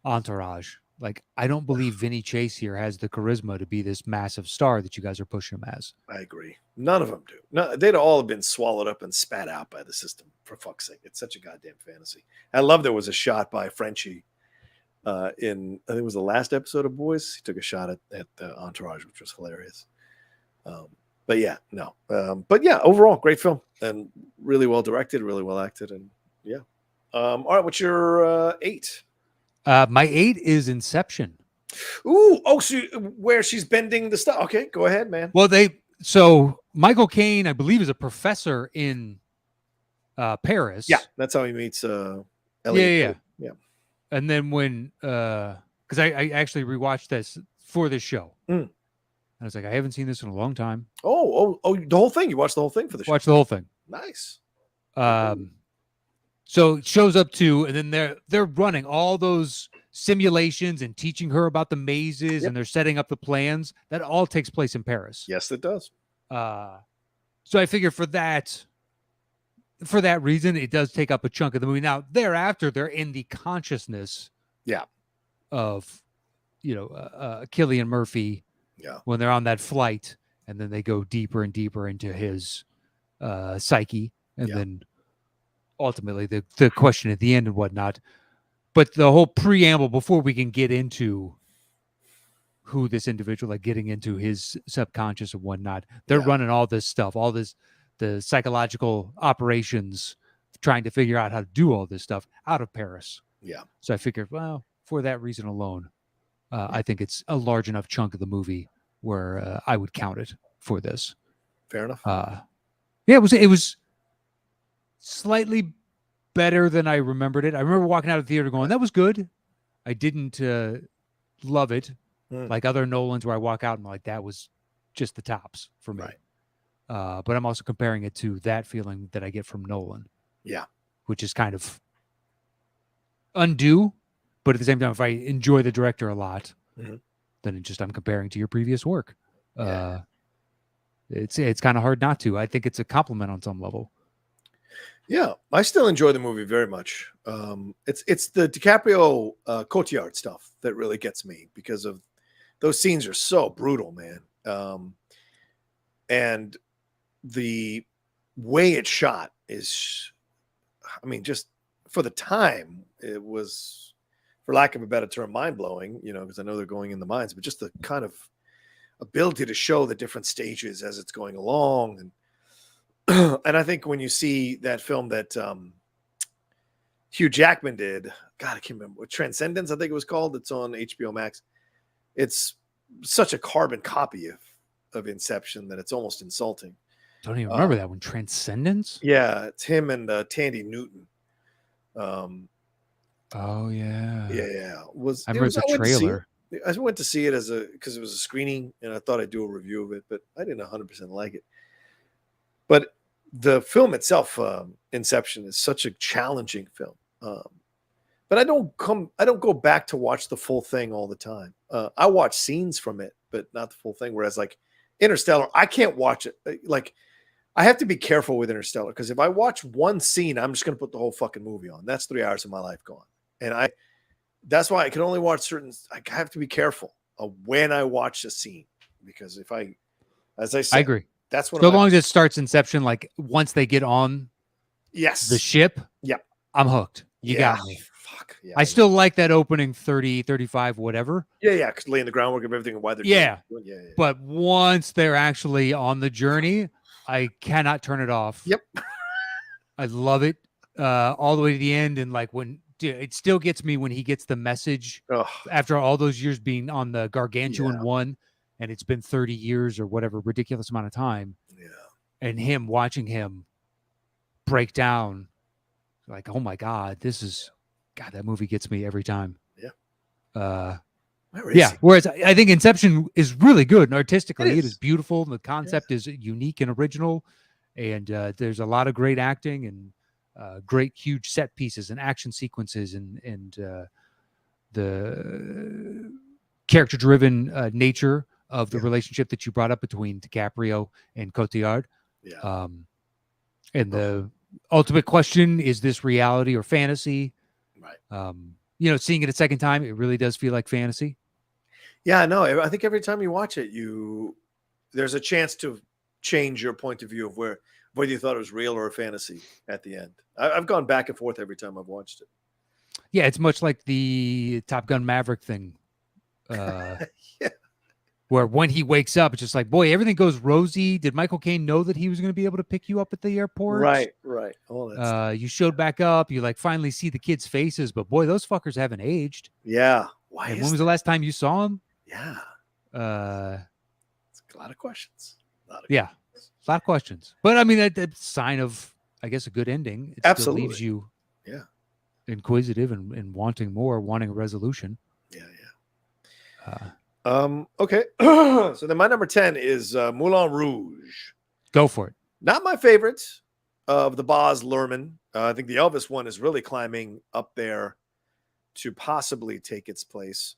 Entourage. Like, I don't believe Vinny Chase here has the charisma to be this massive star that you guys are pushing him as. I agree. None of them do. No, they'd all have been swallowed up and spat out by the system, for fuck's sake. It's such a goddamn fantasy. I love there was a shot by Frenchie in, I think it was the last episode of Boys. He took a shot at Entourage, which was hilarious. But yeah, no. But yeah, overall, great film and really well directed, really well acted. And yeah. All right, what's your 8? My 8 is Inception. Ooh, so where she's bending the stuff. Okay, go ahead, man. Well, so Michael Caine, I believe, is a professor in Paris. Yeah, that's how he meets Elliot. Yeah. And then when, because I actually rewatched this for this show. I was like, I haven't seen this in a long time. Oh, the whole thing. You watched the whole thing for the show. Watch the whole thing. Nice. So it shows up to, and then they're running all those simulations and teaching her about the mazes, and they're setting up the plans. That all takes place in Paris. Yes, it does. So I figure for that reason, it does take up a chunk of the movie. Now, thereafter, they're in the consciousness of, Cillian Murphy when they're on that flight, and then they go deeper and deeper into his psyche, and then ultimately the question at the end and whatnot. But the whole preamble before we can get into who this individual, like getting into his subconscious and whatnot, they're running all this stuff, the psychological operations, trying to figure out how to do all this stuff out of Paris. Yeah. So I figured, well, for that reason alone, I think it's a large enough chunk of the movie where I would count it for this. Fair enough. It was slightly better than I remembered it. I remember walking out of the theater going, that was good. I didn't love it like other Nolans where I walk out and I'm like, that was just the tops for me. Right. But I'm also comparing it to that feeling that I get from Nolan. Yeah. Which is kind of undue. But at the same time, if I enjoy the director a lot, then I'm comparing to your previous work. It's kind of hard not to. I think it's a compliment on some level. Yeah, I still enjoy the movie very much. It's the DiCaprio Cotillard stuff that really gets me because of those scenes are so brutal, man. And the way it's shot is, I mean, just for the time, it was, for lack of a better term, mind-blowing, because I know they're going in the mines, but just the kind of ability to show the different stages as it's going along. And I think when you see that film that Hugh Jackman did, God, I can't remember, Transcendence, I think it was called. It's on HBO Max. It's such a carbon copy of Inception that it's almost insulting. Don't even remember that one. Transcendence? Yeah, it's him and Tandy Newton. Oh yeah. Yeah. I remember the trailer. I went to see it because it was a screening, and I thought I'd do a review of it, but I didn't 100% like it. But the film itself, Inception, is such a challenging film. But I don't go back to watch the full thing all the time. I watch scenes from it, but not the full thing. Whereas like Interstellar, I can't watch it. Like I have to be careful with Interstellar because if I watch one scene, I'm just going to put the whole fucking movie on. That's 3 hours of my life gone. And that's why I can only watch certain. I have to be careful of when I watch a scene because as I said, I agree. That's what. So long as it starts Inception, like once they get on Yes. The ship. Yep. I'm hooked. You Yeah. got me. Fuck. Yeah. I still like that opening 30, 35, whatever. Yeah. Because laying the groundwork of everything and why they're Yeah. doing it. Yeah. But once they're actually on the journey, I cannot turn it off. Yep. I love it all the way to the end. And like it still gets me when he gets the message after all those years being on the Gargantuan one, and it's been 30 years or whatever ridiculous amount of time. Yeah. And him watching him break down, like, oh my God, that movie gets me every time. Yeah. Whereas I think Inception is really good and artistically it is beautiful. The concept is unique and original, and there's a lot of great acting and great huge set pieces and action sequences and the character driven nature of the relationship that you brought up between DiCaprio and Cotillard. Yeah. And the ultimate question, is this reality or fantasy? Right. Seeing it a second time, it really does feel like fantasy. Yeah, no, I think every time you watch it, there's a chance to change your point of view of whether you thought it was real or a fantasy at the end. I've gone back and forth every time I've watched it. Yeah, it's much like the Top Gun Maverick thing. Yeah. Where when he wakes up, it's just like, boy, everything goes rosy. Did Michael Caine know that he was going to be able to pick you up at the airport? Right. All that you showed back up. You like finally see the kids' faces, but boy, those fuckers haven't aged. Yeah. When was the last time you saw them? Yeah. It's a lot of questions. A lot of questions. But I mean, that's a sign of, I guess, a good ending. It still leaves you inquisitive and wanting more, wanting a resolution. Yeah. Okay. So then my number 10 is Moulin Rouge. Go for it. Not my favorite of the Baz Luhrmann. I think the Elvis one is really climbing up there to possibly take its place.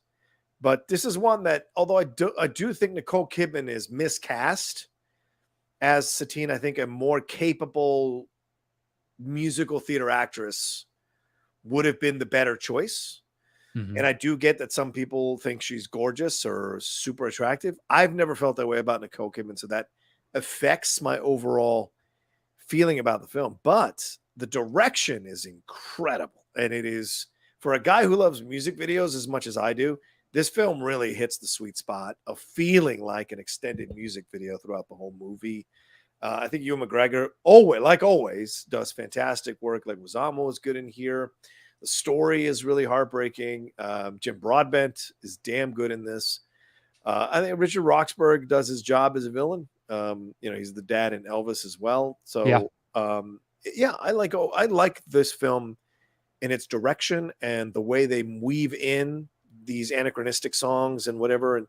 But this is one that, although I do think Nicole Kidman is miscast as Satine, I think a more capable musical theater actress would have been the better choice. Mm-hmm. And I do get that some people think she's gorgeous or super attractive. I've never felt that way about Nicole Kidman, so that affects my overall feeling about the film. But the direction is incredible. And it is, for a guy who loves music videos as much as I do, this film really hits the sweet spot of feeling like an extended music video throughout the whole movie. I think Ewan McGregor, always, does fantastic work. Like Leguizamo is good in here. The story is really heartbreaking. Jim Broadbent is damn good in this. I think Richard Roxburgh does his job as a villain. He's the dad in Elvis as well. So, I like this film in its direction and the way they weave in these anachronistic songs and whatever. And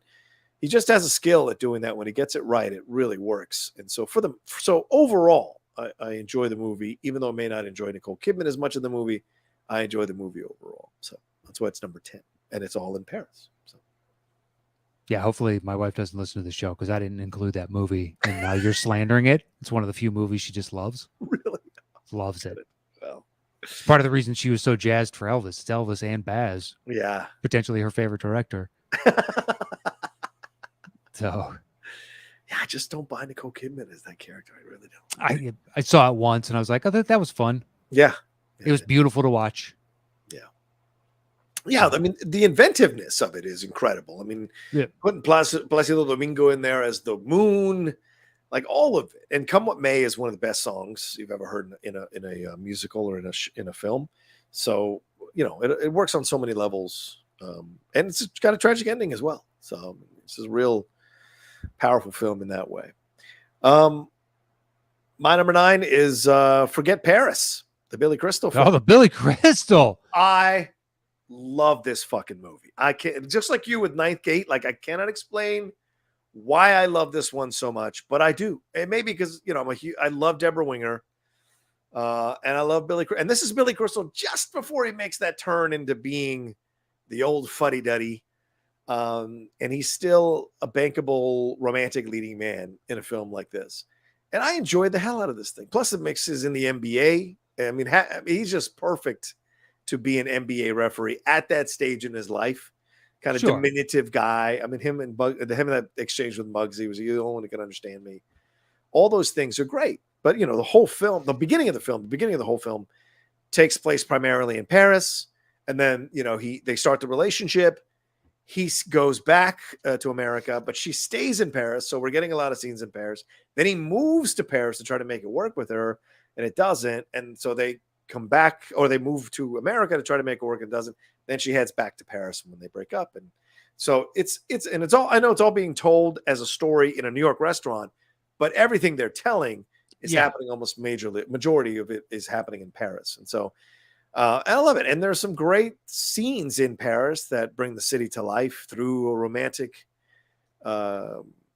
he just has a skill at doing that. When he gets it right, it really works. And so so overall, I enjoy the movie, even though I may not enjoy Nicole Kidman as much in the movie. I enjoy the movie overall. So that's why it's number 10, and it's all in Paris. So. Yeah, hopefully my wife doesn't listen to the show because I didn't include that movie, and now you're slandering it. It's one of the few movies she just loves. Really? Loves it. Well, it's part of the reason she was so jazzed for Elvis. It's Elvis and Baz. Yeah. Potentially her favorite director. So. Yeah, I just don't buy Nicole Kidman as that character. I really don't. I saw it once, and I was like, oh, that was fun. Yeah. It was beautiful to watch. Yeah. I mean, the inventiveness of it is incredible. I mean, putting Placido Domingo in there as the moon, like all of it. And Come What May is one of the best songs you've ever heard in a musical or in a film. So, it works on so many levels. And it's got a tragic ending as well. So this is a real powerful film in that way. My number 9 is Forget Paris. The Billy Crystal film. Oh, the Billy Crystal. I love this fucking movie. I can't, just like you with Ninth Gate, like I cannot explain why I love this one so much, but I do. And maybe because, I love Deborah Winger. And I love Billy Crystal. And this is Billy Crystal just before he makes that turn into being the old fuddy-duddy. And he's still a bankable romantic leading man in a film like this. And I enjoyed the hell out of this thing. Plus it mixes in the NBA. I mean, he's just perfect to be an NBA referee at that stage in his life. Kind of diminutive guy. I mean, him and that exchange with Muggsy was the only one who could understand me. All those things are great. But the whole film, the beginning of the whole film takes place primarily in Paris, and then they start the relationship. He goes back to America, but she stays in Paris. So we're getting a lot of scenes in Paris. Then he moves to Paris to try to make it work with her, and it doesn't. And so they come back, or they move to America to try to make it work, and it doesn't. Then she heads back to Paris when they break up. And so it's all, I know it's all being told as a story in a New York restaurant, but everything they're telling is happening almost majority of it is happening in Paris. And so I love it. And there's some great scenes in Paris that bring the city to life through a romantic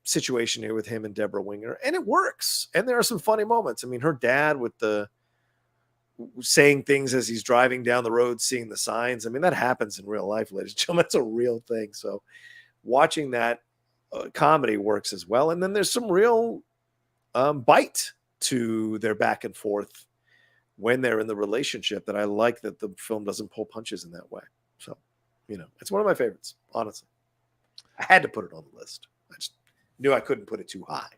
situation here with him and Deborah Winger. And it works. And there are some funny moments. I mean, her dad with the saying things as he's driving down the road, seeing the signs. I mean, that happens in real life, ladies and gentlemen. That's a real thing. So watching that comedy works as well. And then there's some real bite to their back and forth when they're in the relationship that I like, that the film doesn't pull punches in that way. So, it's one of my favorites, honestly. I had to put it on the list. I just knew I couldn't put it too high.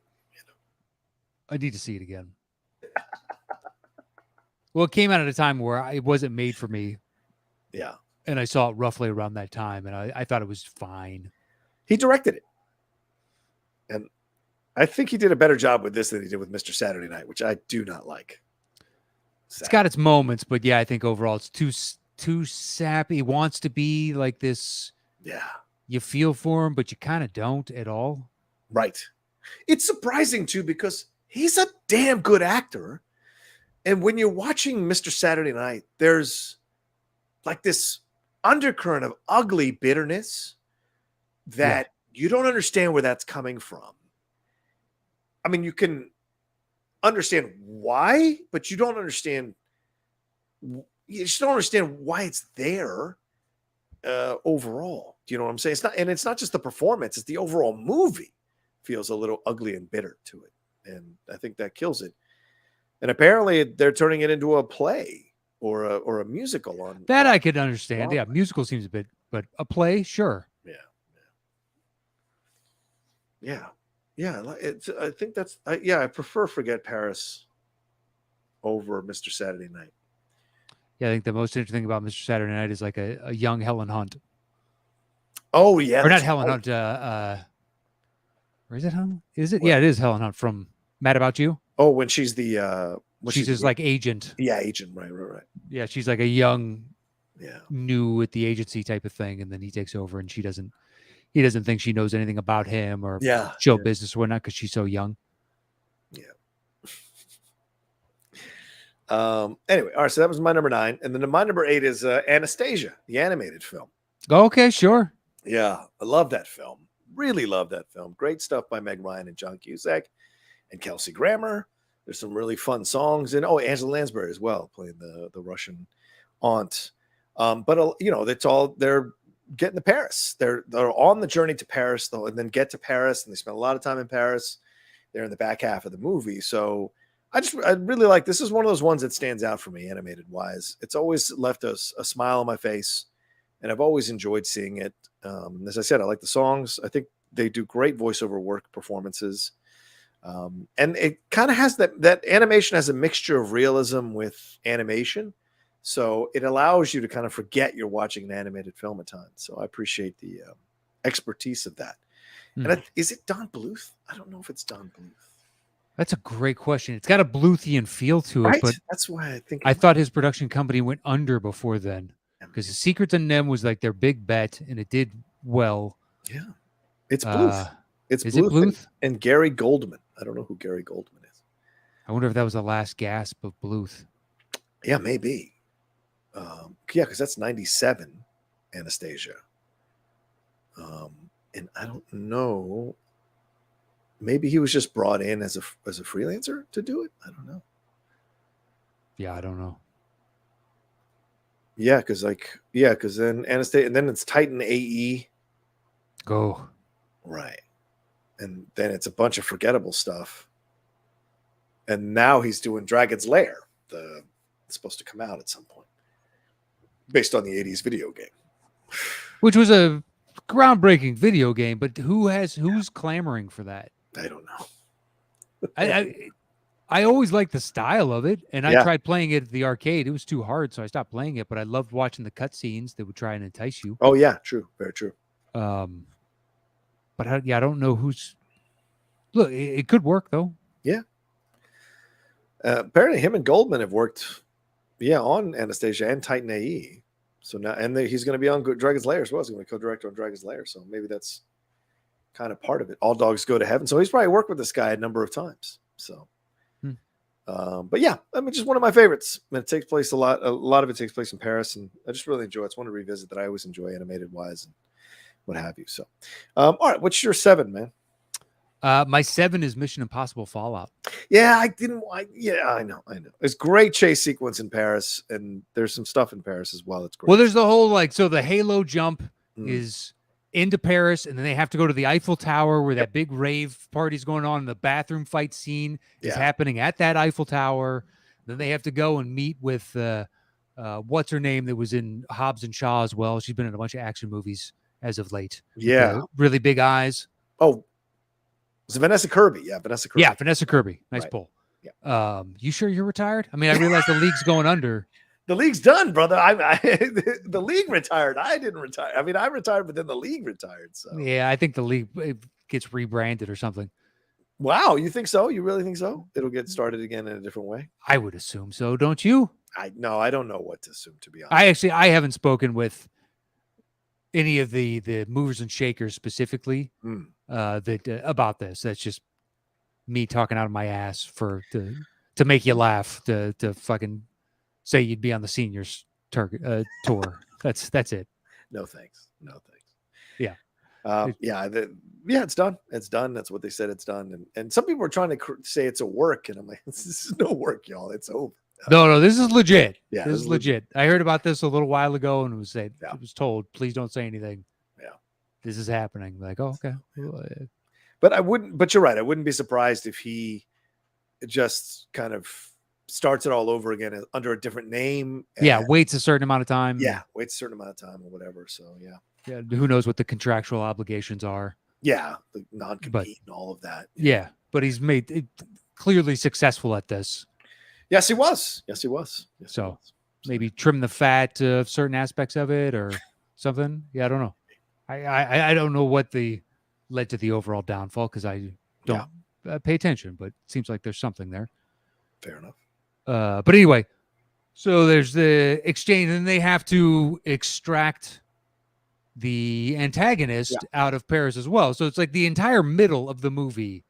I need to see it again. Well, it came out at a time where it wasn't made for me. Yeah. And I saw it roughly around that time, and I thought it was fine. He directed it. And I think he did a better job with this than he did with Mr. Saturday Night, which I do not like. It's got its moments, but yeah, I think overall it's too sappy. It wants to be like this. Yeah. You feel for him, but you kind of don't at all. Right. It's surprising too, because he's a damn good actor. And when you're watching Mr. Saturday Night, there's like this undercurrent of ugly bitterness that you don't understand where that's coming from. I mean, you can understand why, but you don't understand. You just don't understand why it's there overall. Do you know what I'm saying? It's not just the performance; it's the overall movie feels a little ugly and bitter to it, and I think that kills it. And apparently, they're turning it into a play or a musical on that. I could understand. Yeah, musical seems a bit, but a play, sure. Yeah. I think that's I prefer Forget Paris over Mr. Saturday Night. Yeah, I think the most interesting thing about Mr. Saturday Night is like a young Helen Hunt. Oh yeah, or not Helen Hunt. Where is it? Helen? Is it? What? Yeah, it is Helen Hunt from Mad About You. Oh, when she's the she's his like agent. Yeah, agent. Right. Yeah, she's like a young, new at the agency type of thing, and then he takes over, and he doesn't think she knows anything about him or show business or whatnot because she's so young. Yeah. Anyway, all right. So that was my number 9, and then my number 8 is Anastasia, the animated film. Okay, sure. Yeah, I love that film. Really love that film. Great stuff by Meg Ryan and John Cusack and Kelsey Grammer. There's some really fun songs, and Angela Lansbury as well, playing the Russian aunt. But that's all. They're getting to Paris. They're on the journey to Paris, though, and then get to Paris, and they spend a lot of time in Paris. They're in the back half of the movie, so I really like. This is one of those ones that stands out for me, animated wise. It's always left a smile on my face, and I've always enjoyed seeing it. As I said, I like the songs. I think they do great voiceover work performances. And it kind of has that animation has a mixture of realism with animation. So it allows you to kind of forget you're watching an animated film at times. So I appreciate the expertise of that. And is it Don Bluth? I don't know if it's Don Bluth. That's a great question. It's got a Bluthian feel to it, but that's why I thought his production company went under before then, because The Secret of NEM was like their big bet, and it did well. Yeah, it's Bluth. Is it Bluth and Gary Goldman? I don't know who Gary Goldman is. I wonder if that was the last gasp of Bluth. Yeah, maybe. Because that's 97, Anastasia. And I don't know. Maybe he was just brought in as a freelancer to do it. I don't know. Yeah, I don't know. Yeah, because then Anastasia, and then it's Titan AE. Go. Right. And then it's a bunch of forgettable stuff. And now he's doing Dragon's Lair. It's supposed to come out at some point, based on the 80s video game. Which was a groundbreaking video game, but who's clamoring for that? I don't know. I always liked the style of it, and I Yeah. tried playing it at the arcade. It was too hard, so I stopped playing it. But I loved watching the cutscenes that would try and entice you. Oh yeah, true, very true. But I don't know who's. Look, it could work though. Yeah. Apparently, him and Goldman have worked, on Anastasia and Titan AE. So now, and he's going to be on Dragon's Lair as well. He's going to co-direct on Dragon's Lair. So maybe that's kind of part of it. All dogs go to heaven. So he's probably worked with this guy a number of times. So, but yeah, I mean, just one of my favorites. I mean, it takes place a lot of it takes place in Paris, and I just really enjoy it. It's one to revisit that I always enjoy, animated wise and what have you. So, all right, what's your 7, man? My 7 is Mission Impossible Fallout. Yeah, I know. There's great chase sequence in Paris, and there's some stuff in Paris as well. It's great. Well, there's the whole so the Halo jump is into Paris, and then they have to go to the Eiffel Tower where that big rave party's going on, and the bathroom fight scene is happening at that Eiffel Tower. Then they have to go and meet with what's her name that was in Hobbs and Shaw as well. She's been in a bunch of action movies as of late. Yeah, really big eyes. Oh. Is it Vanessa Kirby? Yeah, Vanessa Kirby. Yeah, Vanessa Kirby. Nice pull. Yeah. You sure you're retired? I mean, I realize the league's going under. The league's done, brother. The league retired. I didn't retire. I mean, I retired, but then the league retired. So yeah, I think the league gets rebranded or something. Wow, you think so? You really think so? It'll get started again in a different way? I would assume so, don't you? I don't know what to assume, to be honest. I haven't spoken with any of the movers and shakers specifically about this. That's just me talking out of my ass to make you laugh, to fucking say you'd be on the seniors tour. That's it. No thanks. Yeah. It's done. It's done. That's what they said. It's done. And some people are trying to say it's a work, and I'm like, this is no work, y'all. It's over. No, this is legit. Yeah, this is legit. I heard about this a little while ago and was told, please don't say anything. Yeah, this is happening. Like, oh, okay. But you're right. I wouldn't be surprised if he just kind of starts it all over again under a different name. Waits a certain amount of time. Yeah, waits a certain amount of time or whatever. So yeah. Who knows what the contractual obligations are? Yeah, the non-compete and all of that. Yeah, but he's made it clearly successful at this. Yes, he was. So maybe trim the fat of certain aspects of it or something. Yeah, I don't know. I don't know what led to the overall downfall because I don't pay attention, but it seems like there's something there. Fair enough. But anyway, so there's the exchange, and they have to extract the antagonist out of Paris as well. So it's like the entire middle of the movie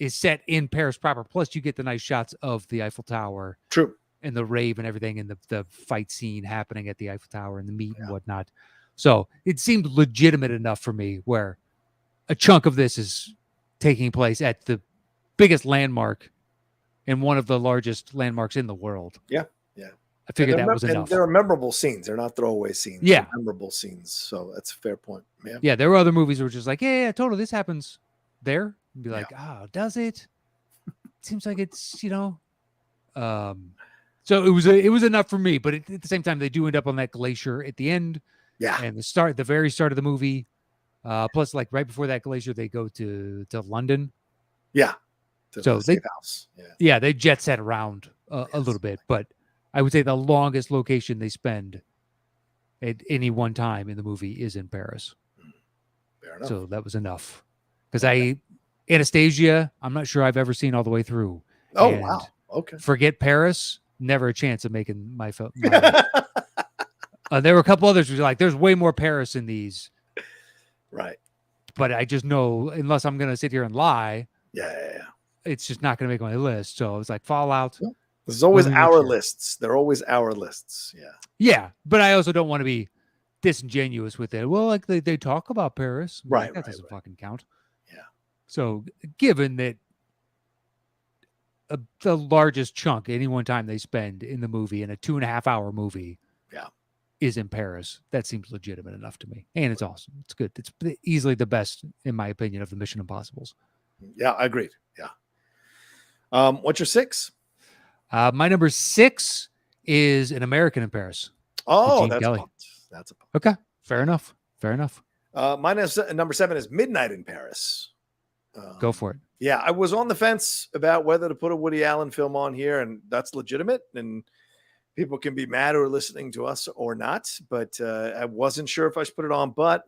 is set in Paris proper. Plus, you get the nice shots of the Eiffel Tower. True. And the rave and everything, and the fight scene happening at the Eiffel Tower and the meet and whatnot. So it seemed legitimate enough for me where a chunk of this is taking place at the biggest landmark and one of the largest landmarks in the world. Yeah. I figured that was enough. There are memorable scenes. They're not throwaway scenes. Yeah. They're memorable scenes. So that's a fair point. Yeah. There were other movies that were just like, yeah, totally. This happens there. And be like, does it? It seems like it's, So it was enough for me, but at the same time, they do end up on that glacier at the end. Yeah. And the very start of the movie. Plus, like right before that glacier, they go to London. Yeah. So they jet set around a little bit, but I would say the longest location they spend at any one time in the movie is in Paris. Fair enough. So that was enough. Because Anastasia, I'm not sure I've ever seen all the way through. Oh, wow. Okay. Forget Paris. Never a chance of making my film. There were a couple others who were like, there's way more Paris in these. Right. But I just know, unless I'm going to sit here and lie, it's just not going to make my list. So it's like Fallout. Yeah. There's always our lists. They're always our lists. Yeah. Yeah. But I also don't want to be disingenuous with it. Well, like they talk about Paris. Right. That doesn't fucking count. Yeah. So given that the largest chunk any one time they spend in the movie, in a 2.5 hour movie, is in Paris, that seems legitimate enough to me. And it's awesome. It's good. It's easily the best, in my opinion, of the Mission Impossibles. Yeah, I agreed. Yeah. What's your 6? My number 6 is An American in Paris. Oh, that's a pumped. Okay. Fair enough. Mine is number 7 is Midnight in Paris. Go for it. Yeah, I was on the fence about whether to put a Woody Allen film on here, and that's legitimate. And people can be mad or listening to us or not, but I wasn't sure if I should put it on. But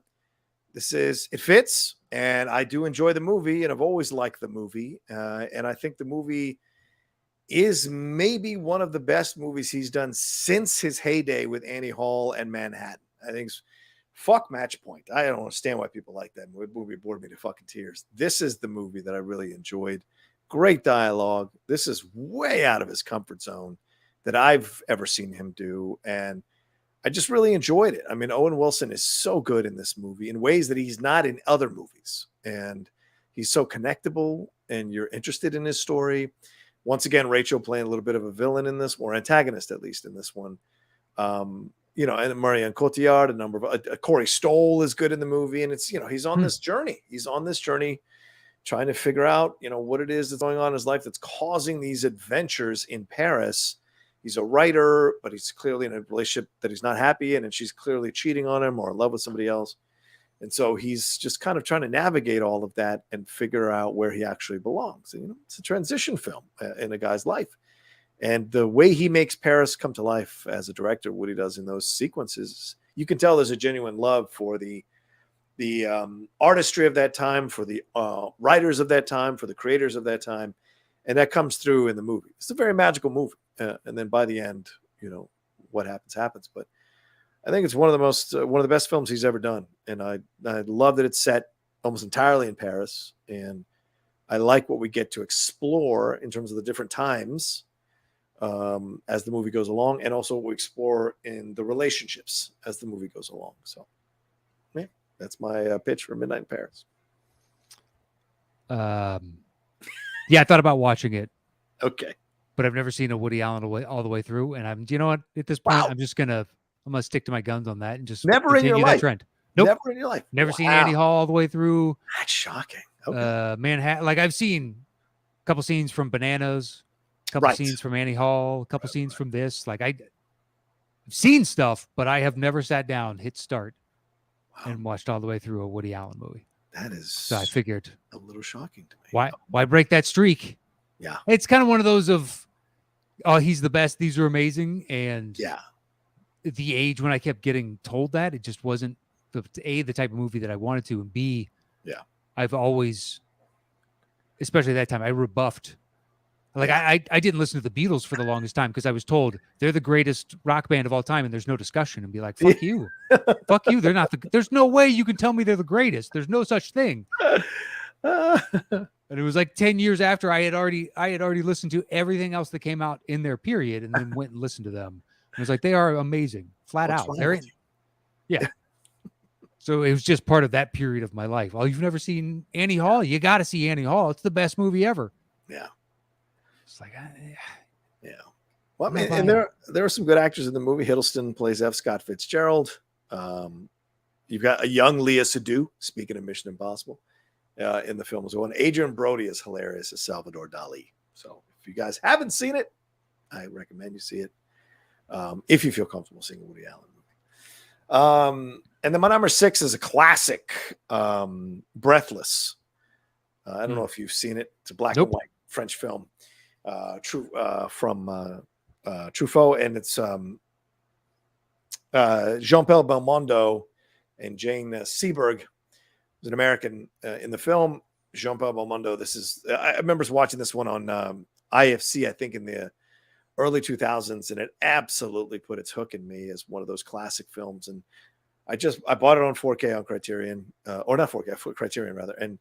it fits, and I do enjoy the movie, and I've always liked the movie, and I think the movie is maybe one of the best movies he's done since his heyday with Annie Hall and Manhattan. I think fuck Match Point. I don't understand why people like that movie. Bored me to fucking tears. This is the movie that I really enjoyed. Great dialogue. This is way out of his comfort zone that I've ever seen him do, and I just really enjoyed it. I mean, Owen Wilson is so good in this movie in ways that he's not in other movies, and he's so connectable, and you're interested in his story. Once again, Rachel playing a little bit of a villain in this, or antagonist at least in this one. You know, and Marion Cotillard, a number of Corey Stoll is good in the movie, and it's, you know, he's on this journey. He's on this journey trying to figure out, you know, what it is that's going on in his life that's causing these adventures in Paris. He's a writer, but he's clearly in a relationship that he's not happy in, and she's clearly cheating on him or in love with somebody else. And so he's just kind of trying to navigate all of that and figure out where he actually belongs. And, you know, it's a transition film in a guy's life. And the way he makes Paris come to life as a director, what he does in those sequences, you can tell there's a genuine love for the artistry of that time, for the writers of that time, for the creators of that time. And that comes through in the movie. It's a very magical movie. And then by the end, you know, what happens. But I think it's one of the best films he's ever done. And I love that it's set almost entirely in Paris. And I like what we get to explore in terms of the different times as the movie goes along, and also what we explore in the relationships as the movie goes along. So, yeah, that's my pitch for Midnight in Paris. Yeah, I thought about watching it. Okay. But I've never seen a Woody Allen all the way through. And you know what? At this point, I'm gonna stick to my guns on that and just never in your life. Trend. Nope. Never in your life. Never seen Annie Hall all the way through. That's shocking. Okay. Manhattan. Like, I've seen a couple scenes from Bananas, a couple scenes from Annie Hall, a couple scenes from this. Like, I've seen stuff, but I have never sat down, hit start, and watched all the way through a Woody Allen movie. That is so I figured a little shocking to me. Why break that streak? Yeah. It's kind of one of those of, oh, he's the best. These are amazing. And yeah, the age when I kept getting told that, it just wasn't the type of movie that I wanted to, and B, yeah, I've always, especially that time, I rebuffed. Like, I didn't listen to the Beatles for the longest time because I was told they're the greatest rock band of all time, and there's no discussion. And be like, fuck you, fuck you. They're not. There's no way you can tell me they're the greatest. There's no such thing. And it was like 10 years after I had already listened to everything else that came out in their period, and then went and listened to them. And it was like, they are amazing, flat out. They're yeah. So it was just part of that period of my life. Oh, you've never seen Annie Hall? You got to see Annie Hall. It's the best movie ever. Yeah. It's like, yeah. Well, I mean, and there are some good actors in the movie. Hiddleston plays F. Scott Fitzgerald. You've got a young Léa Seydoux, speaking of Mission Impossible, in the film as well. And Adrian Brody is hilarious as Salvador Dali. So if you guys haven't seen it, I recommend you see it. If you feel comfortable seeing a Woody Allen movie. And then my number 6 is a classic, Breathless. I don't know if you've seen it. It's a black and white French film. From Truffaut, and it's Jean-Paul Belmondo and Jane Seberg, who's an American in the film. Jean-Paul Belmondo. This is I remember watching this one on IFC, I think in the early 2000s, and it absolutely put its hook in me as one of those classic films. And I bought it on 4K on Criterion, or not 4K, Criterion rather, and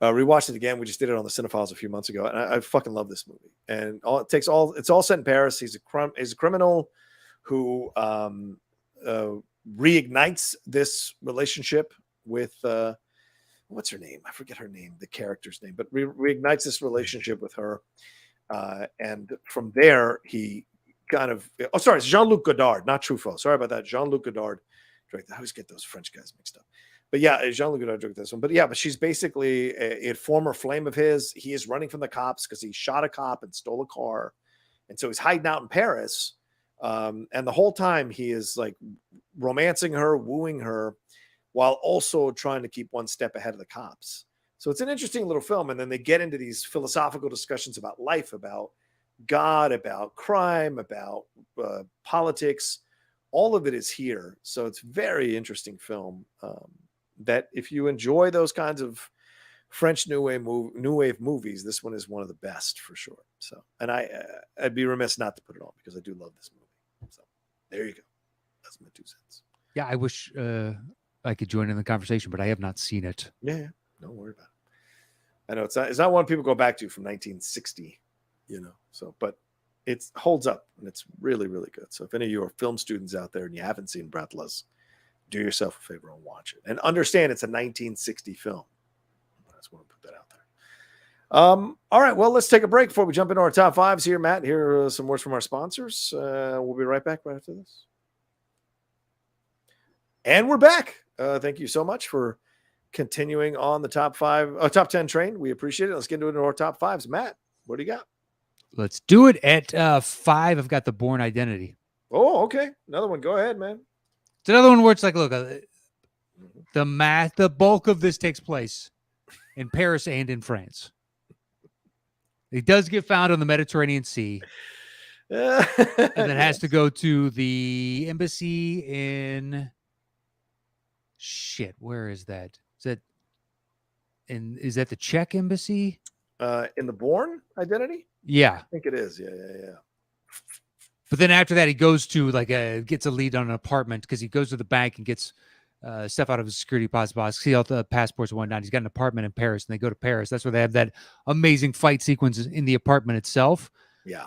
rewatched it again. We just did it on the Cinephiles a few months ago, and I fucking love this movie. And it's all set in Paris. He's a criminal who reignites this relationship with what's her name? I forget her name, the character's name, but reignites this relationship with her. And from there, he kind of it's Jean-Luc Godard, not Truffaut. Sorry about that. Jean-Luc Godard directed. I always get those French guys mixed up. But yeah, Jean-Luc Godard directed this one. But yeah, but she's basically a former flame of his. He is running from the cops because he shot a cop and stole a car. And so he's hiding out in Paris. And the whole time he is like romancing her, wooing her, while also trying to keep one step ahead of the cops. So it's an interesting little film. And then they get into these philosophical discussions about life, about God, about crime, about politics. All of it is here. So it's very interesting film that if you enjoy those kinds of French new wave movies, this one is one of the best for sure. So, and I'd be remiss not to put it on because I do love this movie. So there you go. That's my 2 cents. Yeah, I wish I could join in the conversation, but I have not seen it. Yeah, don't worry about it. I know it's not one people go back to from 1960, so, but it holds up and it's really, really good. So if any of you are film students out there and you haven't seen Breathless, do yourself a favor and watch it and understand it's a 1960 film. I just want to put that out there. All right, well, let's take a break before we jump into our top fives here, Matt. Here are some words from our sponsors. We'll be right back right after this. And we're back. Thank you so much for continuing on the top 10 train. We appreciate it. Let's get into our top fives. Matt, what do you got? Let's do it. At 5, I've got The Bourne Identity. Oh, okay. Another one. Go ahead, man. It's another one where it's like, look, the bulk of this takes place in Paris and in France. It does get found on the Mediterranean Sea. And then has to go to the embassy in where is that? Is that the Czech embassy? In the Bourne Identity? Yeah. I think it is. Yeah. But then after that, he goes to gets a lead on an apartment because he goes to the bank and gets stuff out of his security deposit box, see all the passports and whatnot. He's got an apartment in Paris, and they go to Paris. That's where they have that amazing fight sequence in the apartment itself. Yeah.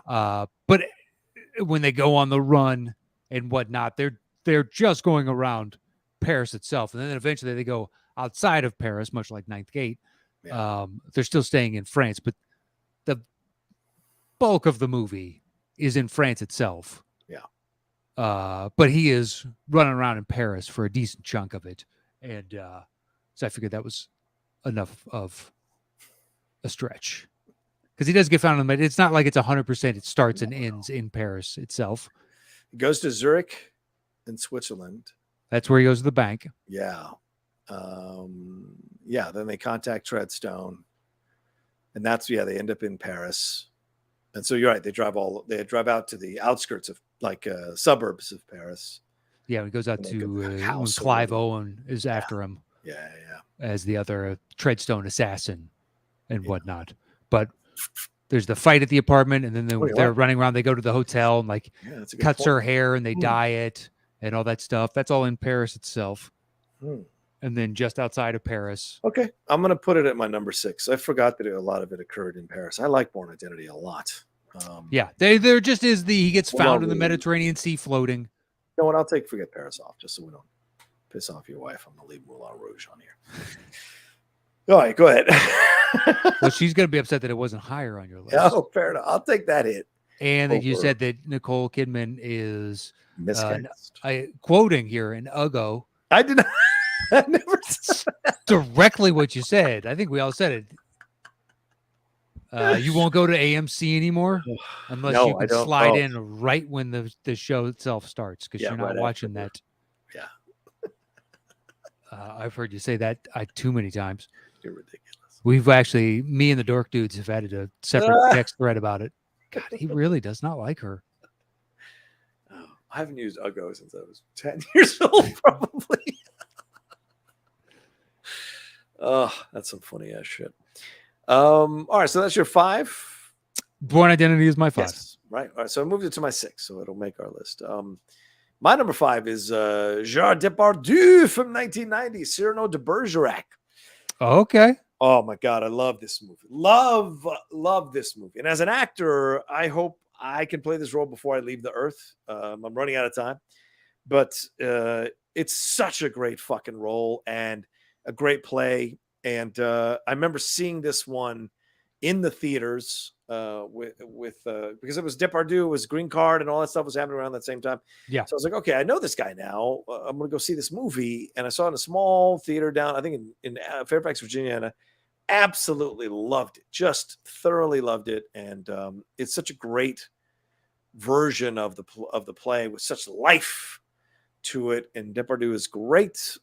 But when they go on the run and whatnot, they're just going around Paris itself, and then eventually they go outside of Paris, much like Ninth Gate. Yeah. They're still staying in France, but the bulk of the movie is in France itself. Yeah. But he is running around in Paris for a decent chunk of it. And so I figured that was enough of a stretch. Because he does get found in the It's not like it's 100%. It starts and ends in Paris itself. He goes to Zurich in Switzerland. That's where he goes to the bank. Yeah. Then they contact Treadstone. And they end up in Paris. And so you're right. They drive out to the outskirts of suburbs of Paris. Yeah, he goes out to when Clive Owen is after him. Yeah. As the other Treadstone assassin and whatnot. But there's the fight at the apartment, and then they're running around. They go to the hotel and cuts her hair and they dye it and all that stuff. That's all in Paris itself. And then just outside of Paris. Okay. I'm going to put it at my number 6. I forgot that a lot of it occurred in Paris. I like Bourne Identity a lot. There just is he gets found in the Mediterranean Sea floating. You know what? I'll forget Paris off just so we don't piss off your wife. I'm going to leave Moulin Rouge on here. All right, go ahead. Well, she's going to be upset that it wasn't higher on your list. Oh, fair enough. I'll take that hit. And that you said that Nicole Kidman is miscast. Quoting here in Ugo. I did not. I never said that. Directly what you said. I think we all said it. You won't go to AMC anymore unless you can slide in right when the show itself starts because you're not watching that. Yeah. I've heard you say that too many times. You're ridiculous. We've actually, me and the Dork Dudes have added a separate text thread about it. God, he really does not like her. Oh, I haven't used Uggo since I was 10 years old, probably. Oh, that's some funny ass shit. All right, so that's your 5. Bourne Identity is my 5. Yes, right. All right, so I moved it to my 6, so it'll make our list. My number 5 is Gerard Depardieu from 1990, Cyrano de Bergerac. Okay. Oh my God, I love this movie. Love this movie. And as an actor, I hope I can play this role before I leave the earth. I'm running out of time, but it's such a great fucking role and a great play. And I remember seeing this one in the theaters because it was Depardieu, it was Green Card, and all that stuff was happening around that same time. Yeah. So I was like, okay, I know this guy now. I'm going to go see this movie. And I saw it in a small theater down, I think in Fairfax, Virginia, and I absolutely loved it. Just thoroughly loved it. And it's such a great version of the play with such life to it. And Depardieu is great.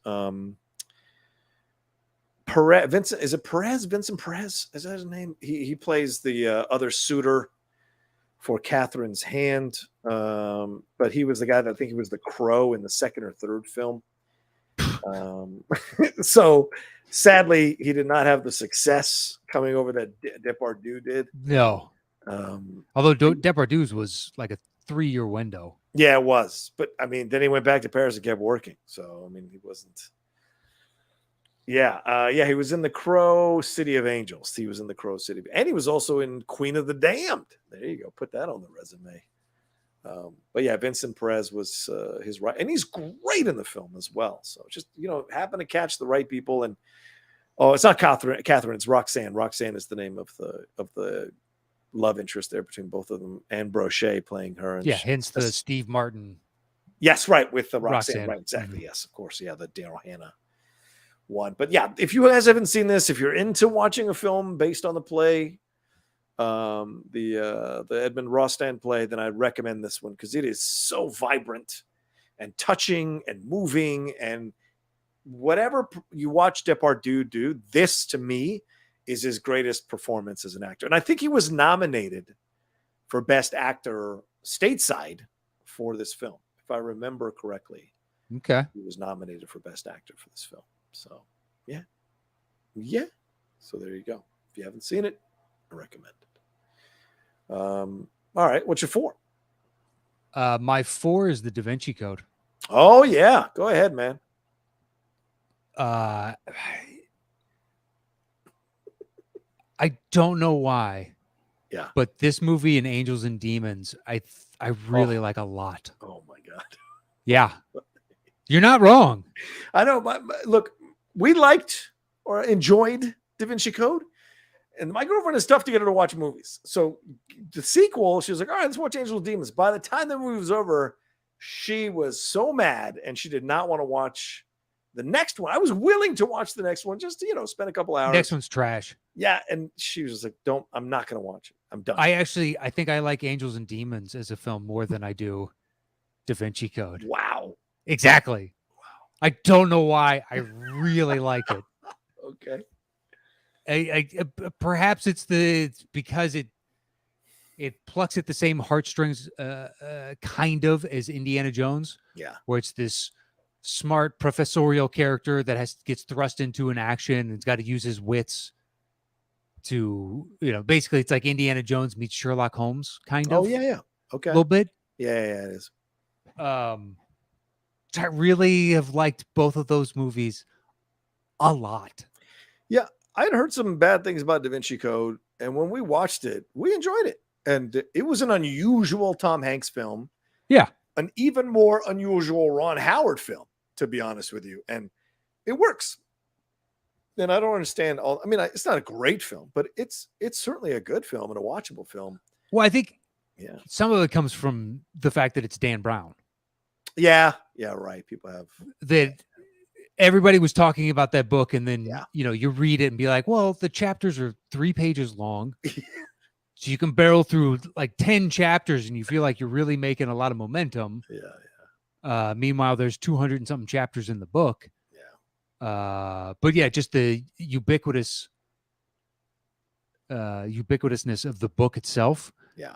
Perez, Vincent, is it Perez? Vincent Perez, is that his name? He plays the other suitor for Catherine's hand, but he was the guy that I think he was the Crow in the second or third film. So sadly, he did not have the success coming over that Depardieu did. No. Although Depardieu's was like a 3-year window. Yeah, it was. But I mean, then he went back to Paris and kept working. So I mean, he wasn't. Yeah, he was in the Crow City of Angels. He was in the Crow City, and he was also in Queen of the Damned. There you go. Put that on the resume. But yeah, Vincent Perez was his right, and he's great in the film as well. So just happen to catch the right people. And it's not Catherine. It's Roxanne. Roxanne is the name of the love interest there between both of them, and Brochet playing her. And hence the Steve Martin. Yes, right, with the Roxanne. Right, exactly. Mm-hmm. Yes, of course. Yeah, the Daryl Hannah one. But yeah, if you guys haven't seen this, if you're into watching a film based on the play, the Edmond Rostand play, then I'd recommend this one because it is so vibrant and touching and moving. And whatever you watch Depardieu do, this to me is his greatest performance as an actor. And I think he was nominated for Best Actor stateside for this film, if I remember correctly. Okay. He was nominated for Best Actor for this film. So, yeah. So there you go. If you haven't seen it, I recommend it. All right. What's your 4? My 4 is the Da Vinci Code. Oh, yeah. Go ahead, man. I don't know why. Yeah. But this movie and Angels and Demons, I really like a lot. Oh, my God. Yeah. You're not wrong. I know. Look, we liked or enjoyed Da Vinci Code. And my girlfriend is tough to get her to watch movies. So the sequel, she was like, all right, let's watch Angels and Demons. By the time the movie was over, she was so mad and she did not want to watch the next one. I was willing to watch the next one just to, spend a couple hours. Next one's trash. Yeah. And she was like, I'm not going to watch it. I'm done. I think I like Angels and Demons as a film more than I do Da Vinci Code. Wow. Exactly. Wow. I don't know why. I really like it. Okay. Perhaps it's because it plucks at the same heartstrings kind of as Indiana Jones. Yeah. Where it's this smart professorial character that gets thrust into an action and has got to use his wits to, basically it's like Indiana Jones meets Sherlock Holmes kind of. Oh, yeah. Okay. A little bit. Yeah, it is. I really have liked both of those movies a lot. Yeah. I had heard some bad things about Da Vinci Code, and when we watched it, we enjoyed it. And it was an unusual Tom Hanks film. Yeah. An even more unusual Ron Howard film, to be honest with you. And it works. And I don't understand it's not a great film, but it's certainly a good film and a watchable film. Well, I think some of it comes from the fact that it's Dan Brown. Yeah, right. People have that. Everybody was talking about that book, and then you read it and be like, well, the chapters are 3 pages long. So you can barrel through like 10 chapters and you feel like you're really making a lot of momentum. Yeah. Meanwhile, there's 200 and something chapters in the book. Yeah. But yeah, just the ubiquitousness of the book itself. Yeah.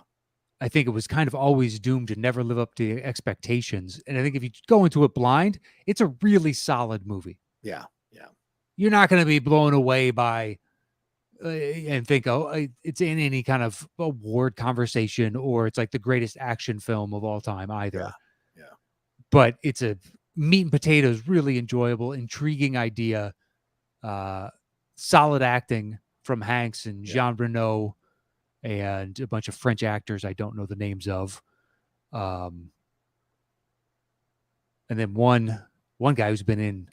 I think it was kind of always doomed to never live up to expectations. And I think if you go into it blind, it's a really solid movie. Yeah. You're not going to be blown away by and think, it's in any kind of award conversation or it's like the greatest action film of all time either. Yeah. But it's a meat and potatoes, really enjoyable, intriguing idea, solid acting from Hanks and Jean Reno and a bunch of French actors I don't know the names of. And then one guy who's been in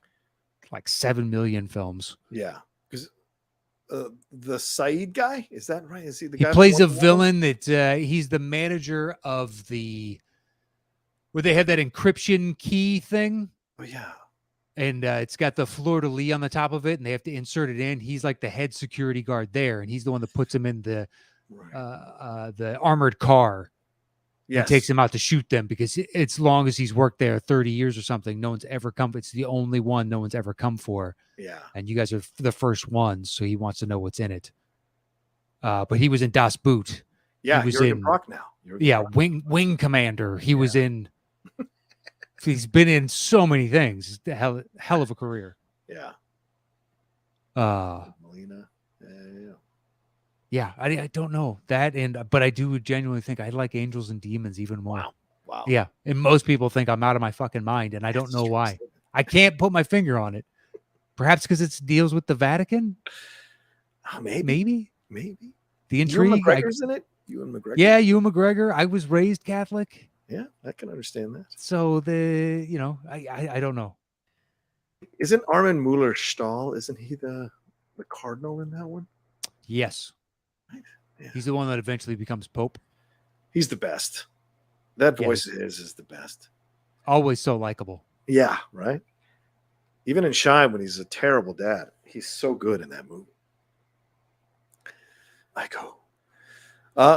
like 7 million films. Yeah. Because the Saeed guy, is that right? Is he the guy? He plays a villain that he's the manager of where they had that encryption key thing. Oh, yeah. And it's got the fleur-de-lis on the top of it, and they have to insert it in. He's like the head security guard there, and he's the one that puts him in the armored car and Yes. takes him out to shoot them because it's long as he's worked there 30 years or something, no one's ever come. It's the only one no one's ever come for. Yeah. And you guys are the first ones, so he wants to know what's in it. But he was in Das Boot. Yeah. He was Jurgen in Proch now. Jurgen yeah, Proch. Wing Commander. He was in. He's been in so many things. It's the hell of a career. Yeah. Melina. Yeah, I don't know that, but I do genuinely think I like Angels and Demons even more. Wow. Yeah, and most people think I'm out of my fucking mind, and I don't know why. I can't put my finger on it. Perhaps because it deals with the Vatican. Maybe. The intrigue. Ewan McGregor's in it. Ewan McGregor. Yeah, Ewan McGregor. I was raised Catholic. Yeah, I can understand that. So I don't know. Isn't Armin Mueller-Stahl? Isn't he the cardinal in that one? Yes. Right. Yeah. He's the one that eventually becomes Pope. He's the best. That voice of his is the best. Always so likable. Yeah, right? Even in Shine, when he's a terrible dad, he's so good in that movie. I go.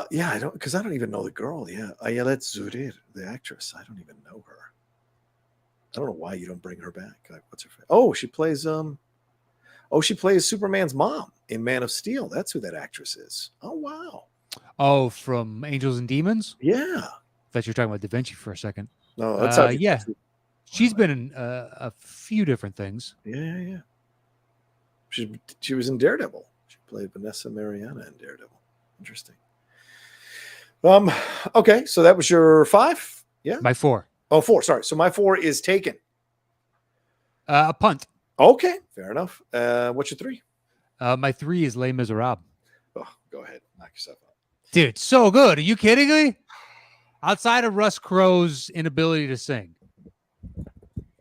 Yeah, I don't even know the girl. Yeah. Ayelet Zurir, the actress. I don't even know her. I don't know why you don't bring her back. Like, what's her face? Oh, she plays she plays Superman's mom in Man of Steel. That's who that actress is. Oh, wow. Oh, from Angels and Demons? Yeah. I thought you were talking about Da Vinci for a second. No, that's how yeah. She's been in a few different things. Yeah. She was in Daredevil. She played Vanessa Mariana in Daredevil. Interesting. Okay, so that was your 5? Yeah. My 4. Oh, 4. Sorry. So my 4 is Taken. A punt. Okay, fair enough. What's your 3? My 3 is Les Miserables. Oh, go ahead. Knock yourself out. Dude, so good. Are you kidding me? Outside of Russ Crowe's inability to sing.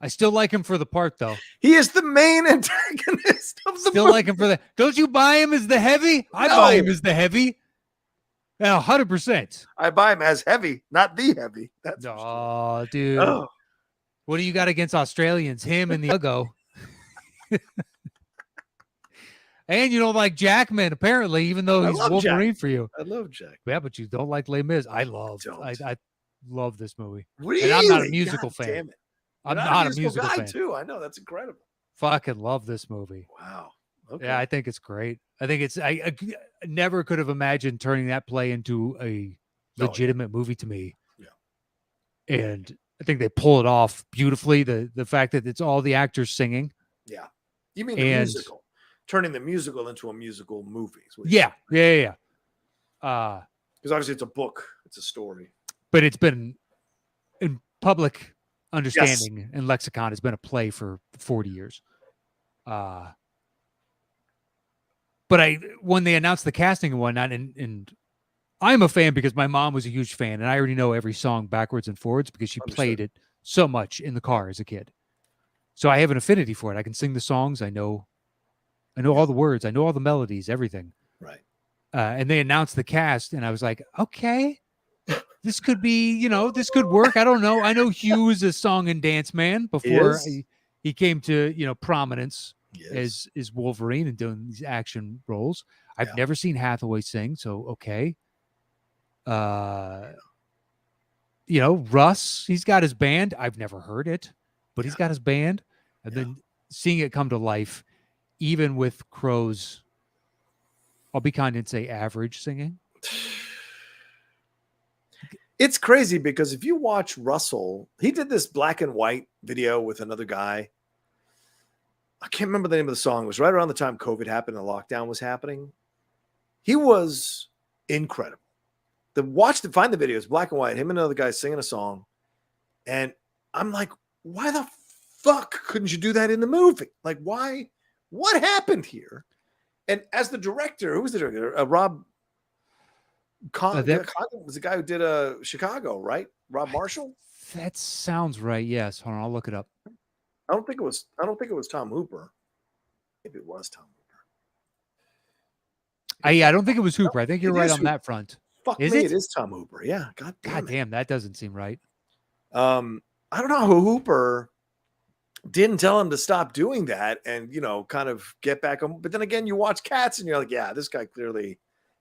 I still like him for the part, though. He is the main antagonist of the Still movie. like him for that. Don't you buy him as the heavy? I buy him as the heavy. Yeah, 100%. I buy him as heavy, not the heavy. That's oh, dude. Oh. What do you got against Australians? Him and the Uggo. And you don't like Jackman, apparently, even though he's Wolverine for you. I love Jack. Yeah, but you don't like Les Mis. I love this movie. Really? And I'm not a musical God fan. Damn it. I'm not a musical guy fan. Too. I know. That's incredible. Fucking love this movie. Wow. Okay. Yeah, I think it's great. I think it's I never could have imagined turning that play into a legitimate movie to me. Yeah. And I think they pull it off beautifully. The fact that it's all the actors singing. Yeah. You mean the musical? Turning the musical into a musical movie. Yeah. Because obviously it's a book. It's a story. But it's been in public understanding and lexicon. It's been a play for 40 years. But when they announced the casting and whatnot, and I'm a fan because my mom was a huge fan, and I already know every song backwards and forwards because she played it so much in the car as a kid. So I have an affinity for it. I can sing the songs. I know all the words. I know all the melodies, everything. Right. And they announced the cast, and I was like, okay, this could be, this could work. I don't know. I know Hugh is a song and dance man before he came to, prominence as Wolverine and doing these action roles. I've never seen Hathaway sing, so okay. Russ, he's got his band. I've never heard it, but he's got his band. And then seeing it come to life, even with Crowe's, I'll be kind and say average singing. It's crazy because if you watch Russell, he did this black and white video with another guy. I can't remember the name of the song. It was right around the time COVID happened and the lockdown was happening. He was incredible. Find the video. It's black and white. Him and another guy singing a song. And I'm like, why the fuck couldn't you do that in the movie? Like, why? What happened here? And as the director, who was the director? Rob was the guy who did Chicago, right? Rob Marshall? That sounds right. Yes. Hold on, I'll look it up. I don't think it was Tom Hooper. Maybe it was Tom Hooper. I don't think it was Hooper. I think you're right on that front. Fuck me, it is Tom Hooper. Yeah. God damn, that doesn't seem right. I don't know how Hooper didn't tell him to stop doing that and, kind of get back on. But then again, you watch Cats and you're like, yeah, this guy clearly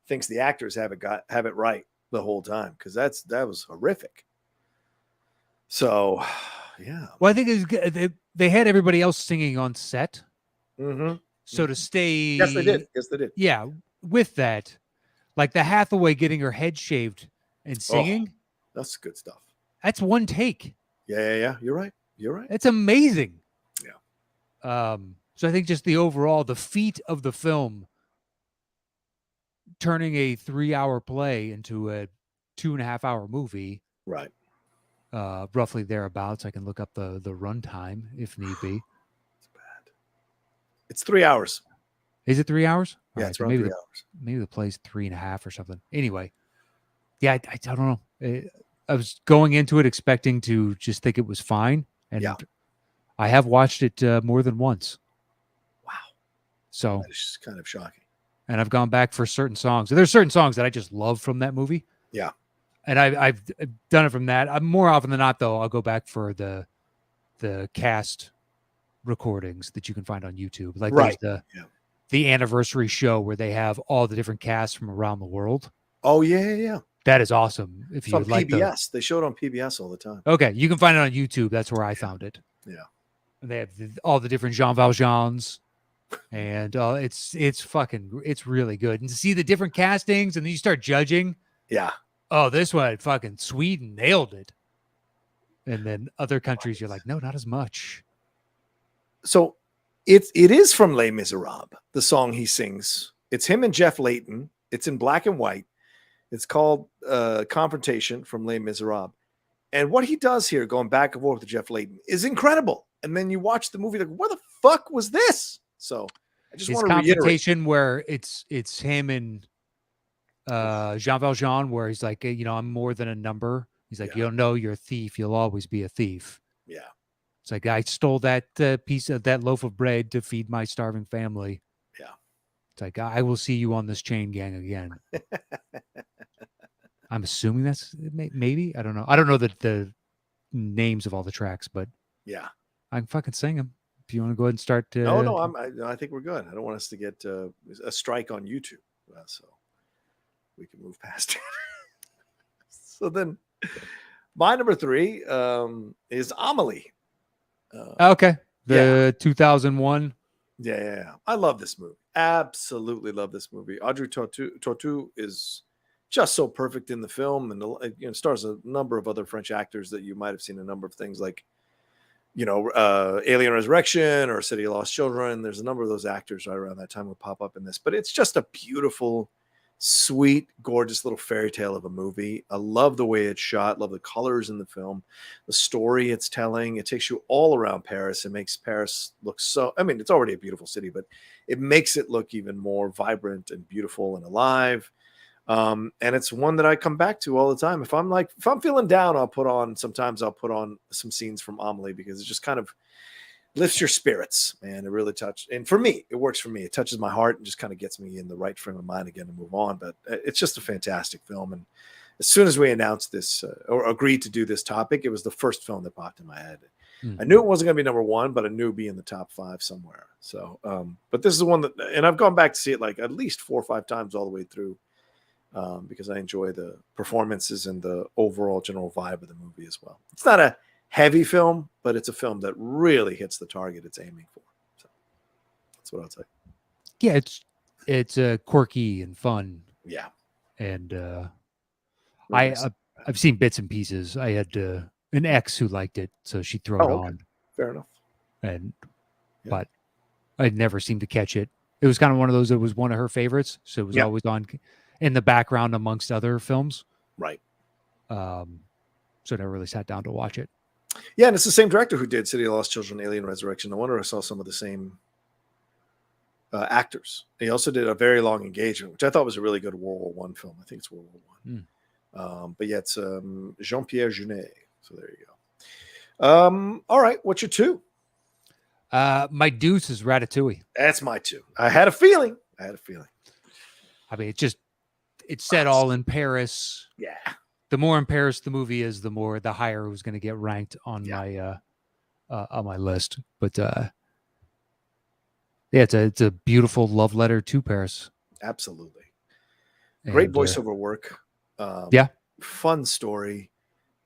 thinks the actors have it right. the whole time because that was horrific. So, yeah. Well, I think they had everybody else singing on set. Mm-hmm. So to stay, Yes, they did. Yes, they did. Yeah, with that, like the Hathaway getting her head shaved and singing, that's good stuff. That's one take. Yeah. You're right. It's amazing. Yeah. So I think just the feat of the film, turning a 3-hour play into a 2.5-hour movie, right? Roughly thereabouts. I can look up the runtime if need be. It's bad. It's 3 hours. Is it 3 hours? Yeah, it's around 3 hours. Maybe the play's 3.5 or something. Anyway, yeah, I don't know. I was going into it expecting to just think it was fine, and I have watched it more than once. Wow. So that is kind of shocking. And I've gone back for certain songs. There's certain songs that I just love from that movie. Yeah. And I've done it from that. I'm more often than not, though, I'll go back for the cast recordings that you can find on YouTube. Like there's the anniversary show where they have all the different casts from around the world. Oh, yeah. That is awesome. If you would like PBS. They show it on PBS all the time. Okay. You can find it on YouTube. That's where I found it. Yeah. And they have all the different Jean Valjeans. And it's really good. And to see the different castings and then you start judging. Yeah. Oh, this one, fucking Sweden nailed it. And then other countries, you're like, no, not as much. So it is from Les Miserables, the song he sings. It's him and Jeff Layton. It's in black and white. It's called Confrontation from Les Miserables. And what he does here, going back and forth with Jeff Layton, is incredible. And then you watch the movie, like, where the fuck was this? So I just want to reiterate. Confrontation where it's him and Jean Valjean, where he's like, I'm more than a number. He's like, you don't know you're a thief. You'll always be a thief. Yeah. It's like, I stole that piece of that loaf of bread to feed my starving family. Yeah. It's like, I will see you on this chain gang again. I'm assuming that's maybe. I don't know. I don't know the names of all the tracks, but yeah, I can fucking sing them. If you want to go ahead and start. No, I think we're good. I don't want us to get a strike on YouTube, so we can move past it. So then, my number 3 is Amelie. Okay, 2001. Yeah. I love this movie. Absolutely love this movie. Audrey Tautou is just so perfect in the film, and stars a number of other French actors that you might have seen a number of things like, Alien Resurrection or City of Lost Children. There's a number of those actors right around that time would pop up in this, but it's just a beautiful, sweet, gorgeous little fairy tale of a movie. I love the way it's shot, love the colors in the film, the story it's telling. It takes you all around Paris. It makes Paris look it's already a beautiful city, but it makes it look even more vibrant and beautiful and alive. And it's one that I come back to all the time. If I'm feeling down, sometimes I'll put on some scenes from Amelie because it just kind of lifts your spirits, man. It really and for me, it works for me. It touches my heart and just kind of gets me in the right frame of mind again to move on. But it's just a fantastic film. And as soon as we announced this or agreed to do this topic, it was the first film that popped in my head. I knew it wasn't going to be number 1, but I knew it'd be in the top 5 somewhere. So, but this is the one and I've gone back to see it like at least 4 or 5 times all the way through. Because I enjoy the performances and the overall general vibe of the movie as well. It's not a heavy film, but it's a film that really hits the target it's aiming for. So that's what I'll say. Yeah, it's quirky and fun. Yeah, and I've seen bits and pieces. I had an ex who liked it, so she'd throw it on. Fair enough. But I'd never seemed to catch it. It was kind of one of those that was one of her favorites, so it was always on in the background amongst other films. Right. So I never really sat down to watch it. Yeah, and it's the same director who did City of Lost Children, Alien Resurrection. No wonder I saw some of the same actors. He also did A Very Long Engagement, which I thought was a really good World War I film. I think it's World War I. But yeah, it's Jean-Pierre Jeunet. So there you go. All right, what's your 2? My deuce is Ratatouille. That's my 2. I had a feeling. I mean, it's set all in Paris. Yeah. The more in Paris the movie is, the higher it was going to get ranked on my list. But it's a beautiful love letter to Paris. Absolutely. Great voiceover work. Yeah. Fun story.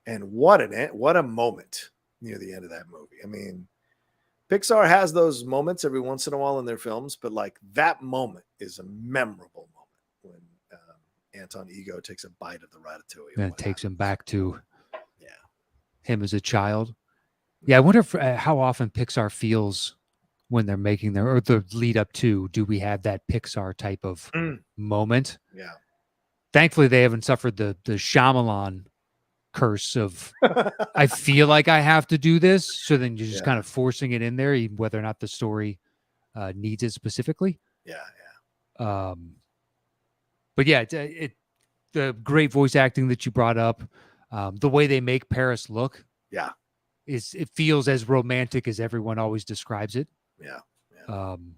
And what a moment near the end of that movie. I mean, Pixar has those moments every once in a while in their films, but like that moment is a memorable moment when Anton Ego takes a bite of the ratatouille. And it takes him back to Yeah. him as a child. Yeah, I wonder if how often Pixar feels when they're making their or the lead up to. Do we have that Pixar type of moment? Yeah. Thankfully, they haven't suffered the Shyamalan curse of I feel like I have to do this, so then you're just kind of forcing it in there, whether or not the story needs it specifically. Yeah. But yeah, the great voice acting that you brought up, the way they make Paris look, it feels as romantic as everyone always describes it. Yeah. And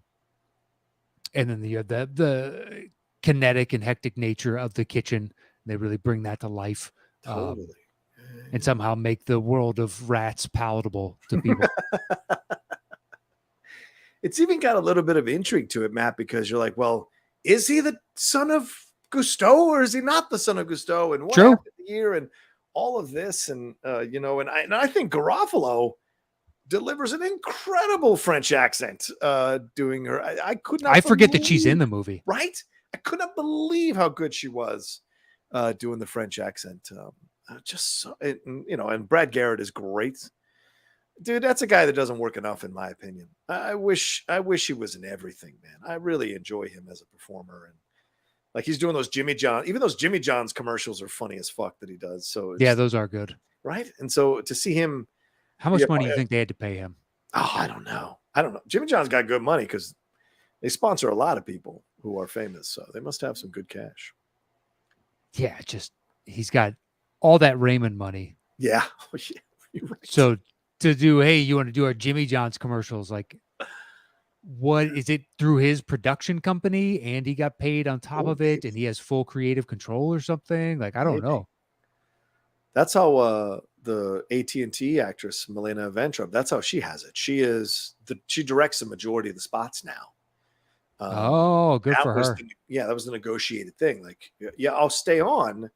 then the kinetic and hectic nature of the kitchen, they really bring that to life. Totally. And somehow make the world of rats palatable to people. It's even got a little bit of intrigue to it, Matt, because you're like, well, is he the son of Gusteau or is he not the son of Gusteau? And what happened here and all of this? And, and I think Garofalo delivers an incredible French accent doing her. I could not. I forget that she's in the movie. Right? I could not believe how good she was doing the French accent. And Brad Garrett is great. Dude, that's a guy that doesn't work enough, in my opinion. I wish he was in everything, man. I really enjoy him as a performer, and like he's doing those Jimmy John. Even those Jimmy John's commercials are funny as fuck that he does. So yeah, those are good, right? And so to see him, how much money do you think they had to pay him? Oh, I don't know. Jimmy John's got good money because they sponsor a lot of people who are famous, so they must have some good cash. Yeah, just he's got all that Raymond money. Yeah. Right. So to do, hey, you want to do our Jimmy John's commercials? Like, what is it through his production company? And he got paid on top of it, and he has full creative control or something. Like, I don't know. That's how the AT&T actress Milena Ventrup. That's how she has it. She directs the majority of the spots now. Good for her. That was the negotiated thing. Like, yeah, I'll stay on,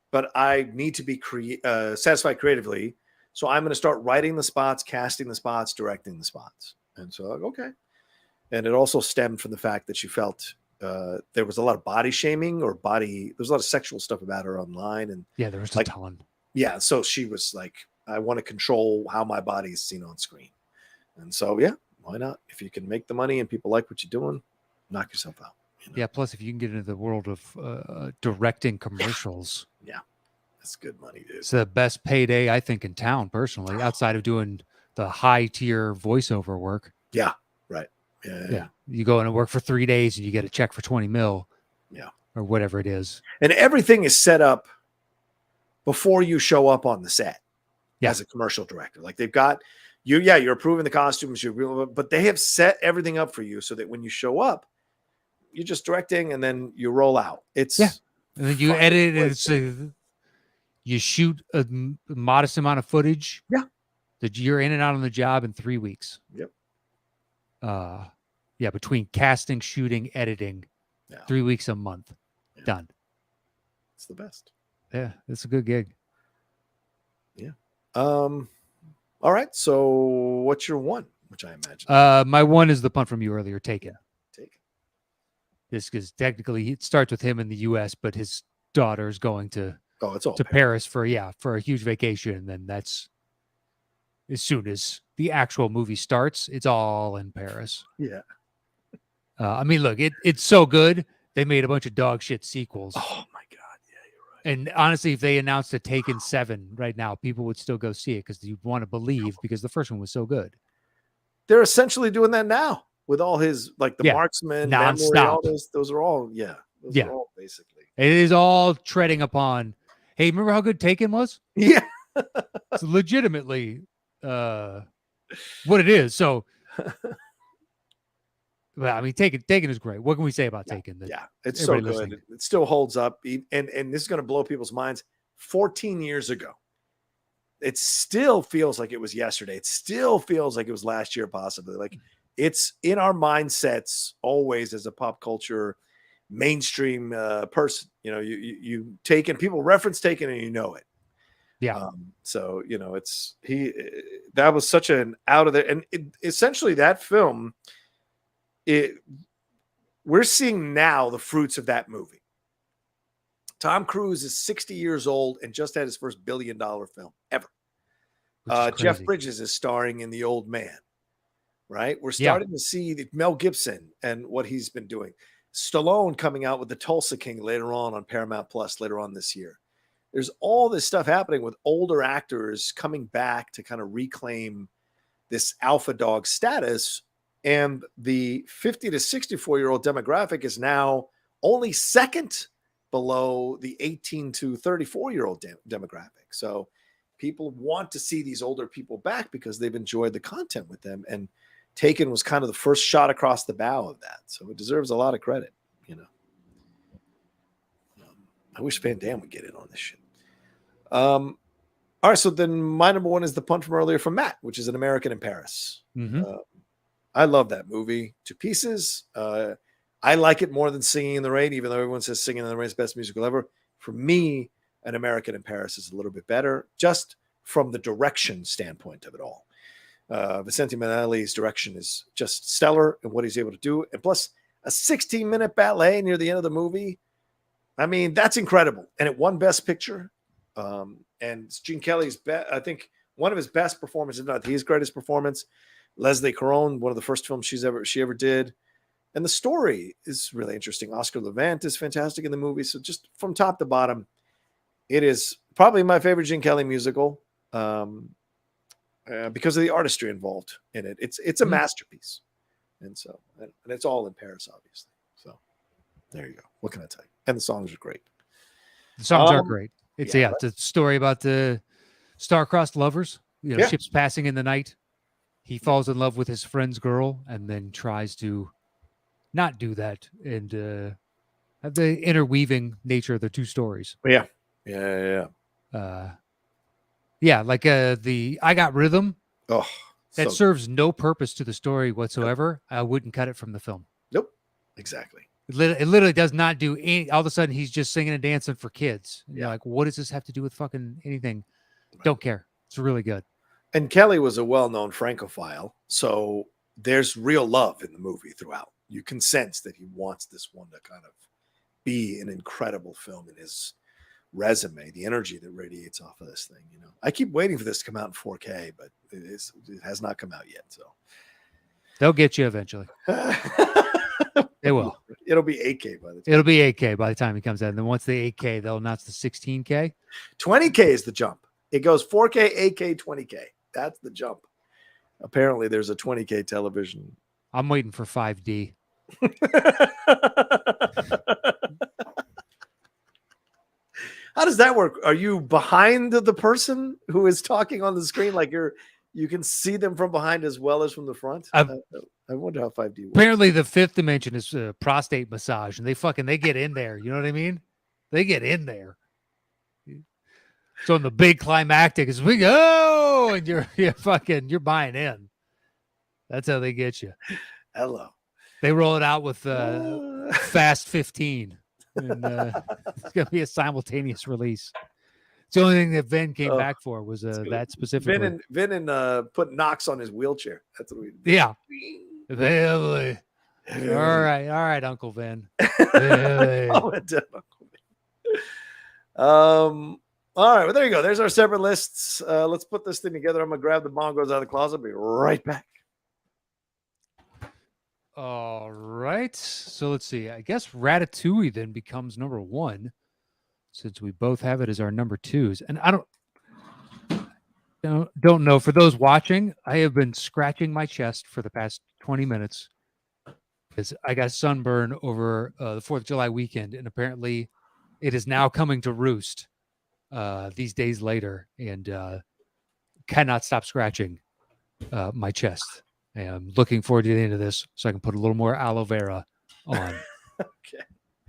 but I need to be satisfied creatively. So I'm going to start writing the spots, casting the spots, directing the spots. And so, okay. And it also stemmed from the fact that she felt there was a lot of body shaming there's a lot of sexual stuff about her online. And yeah, there was a ton. Yeah. So she was like, I want to control how my body is seen on screen. And so, yeah, why not? If you can make the money and people like what you're doing, knock yourself out. Yeah. Plus, if you can get into the world of directing commercials. Yeah. That's good money, dude. It's the best payday, I think, in town, personally, outside of doing the high tier voiceover work. Yeah. Right. Yeah. You go in and work for 3 days and you get a check for 20 mil. Yeah. Or whatever it is. And everything is set up before you show up on the set as a commercial director. Like they've got you. Yeah. You're approving the costumes, but they have set everything up for you so that when you show up, you're just directing and then you roll out. And then you edit it. You shoot a modest amount of footage. Yeah. That you're in and out on the job in 3 weeks. Yep. Between casting, shooting, editing, 3 weeks a month. Yeah. Done. It's the best. Yeah, it's a good gig. Yeah. All right. So what's your one? Which I imagine. My one is the punt from you earlier, Taken. Taken. This because technically it starts with him in the U.S., but his daughter is going to Paris for a huge vacation, and then that's as soon as the actual movie starts, it's all in Paris. Yeah. I mean, look, it's so good. They made a bunch of dog shit sequels. Oh my God. Yeah, you're right. And honestly, if they announced a Taken 7 right now, people would still go see it because you want to believe because the first one was so good. They're essentially doing that now with all his the Marksman, nonstop. Memory, all those are all those are all basically. It is all treading upon. Hey, remember how good Taken was? Yeah. It's legitimately what it is. So, well, I mean, Taken is great. What can we say about Taken? It's so good. Listening? It still holds up. And this is going to blow people's minds. 14 years ago, it still feels like it was yesterday. It still feels like it was last year, possibly. Like it's in our mindsets always as a pop culture mainstream person. You know, you Taken, people reference Taken and you know it. Yeah. So, you know, that was such an out of there. And essentially that film, we're seeing now the fruits of that movie. Tom Cruise is 60 years old and just had his first $1 billion film ever. Jeff Bridges is starring in The Old Man, right? We're starting to see Mel Gibson and what he's been doing. Stallone coming out with The Tulsa King later on Paramount Plus later on this year. There's all this stuff happening with older actors coming back to kind of reclaim this alpha dog status. And the 50 to 64-year-old demographic is now only second below the 18 to 34-year-old demographic. So people want to see these older people back because they've enjoyed the content with them. And Taken was kind of the first shot across the bow of that. So it deserves a lot of credit, you know. I wish Van Damme would get in on this shit. All right, so then my number one is the punt from earlier from Matt, which is An American in Paris. I love that movie to pieces. I like it more than Singing in the Rain, even though everyone says Singing in the Rain is the best musical ever. For me, An American in Paris is a little bit better, just from the direction standpoint of it all. Vicente Minnelli's direction is just stellar and what he's able to do. And plus, a 16-minute ballet near the end of the movie. I mean, that's incredible. And it won Best Picture. And it's Gene Kelly's, I think, one of his best performances, if not his greatest performance. Leslie Caron, one of the first films she ever did. And the story is really interesting. Oscar Levant is fantastic in the movie. So just from top to bottom, it is probably my favorite Gene Kelly musical because of the artistry involved in it. It's a masterpiece. And so, and it's all in Paris, obviously. So there you go. What can I tell you? And the songs are great. The songs are great. It's it's a story about the star-crossed lovers, ships passing in the night. He falls in love with his friend's girl and then tries to not do that and have the interweaving nature of the two stories. Yeah. Like the I Got Rhythm. Oh, that serves no purpose to the story whatsoever. I wouldn't cut it from the film. Nope. Exactly. It literally does not do any. All of a sudden, he's just singing and dancing for kids. You're like, what does this have to do with fucking anything? Right. Don't care. It's really good. And Kelly was a well-known Francophile, so there's real love in the movie throughout. You can sense that he wants this one to kind of be an incredible film in his resume, the energy that radiates off of this thing. You know, I keep waiting for this to come out in 4K, but it has not come out yet. So they'll get you eventually. They will. It'll be 8K by the time. It'll be 8K by the time it comes out. And then once the 8K, they'll announce the 16K. 20K is the jump. It goes 4K, 8K, 20K. That's the jump. Apparently, there's a 20K television. I'm waiting for 5D. How does that work? Are you behind the person who is talking on the screen? Like you can see them from behind as well as from the front? I wonder how 5D works. Apparently, the fifth dimension is prostate massage, and they get in there. You know what I mean? They get in there. So in the big climactic is we go, and you're buying in. That's how they get you. Hello. They roll it out with Fast 15, and it's gonna be a simultaneous release. It's the only thing that Vin came back for was that specifically. Vin and put Knox on his wheelchair. That's what we did. Yeah. Really. All right, Uncle Vin. Really. All right, well, there you go. There's our separate lists. Let's put this thing together. I'm gonna grab the bongos out of the closet. I'll be right back. All right. So let's see. I guess Ratatouille then becomes number one, since we both have it as our number twos. And I don't know. For those watching, I have been scratching my chest for the past 20 minutes because I got sunburn over the 4th of July weekend, and apparently it is now coming to roost these days later, and cannot stop scratching my chest. And I'm looking forward to the end of this so I can put a little more aloe vera on. Okay.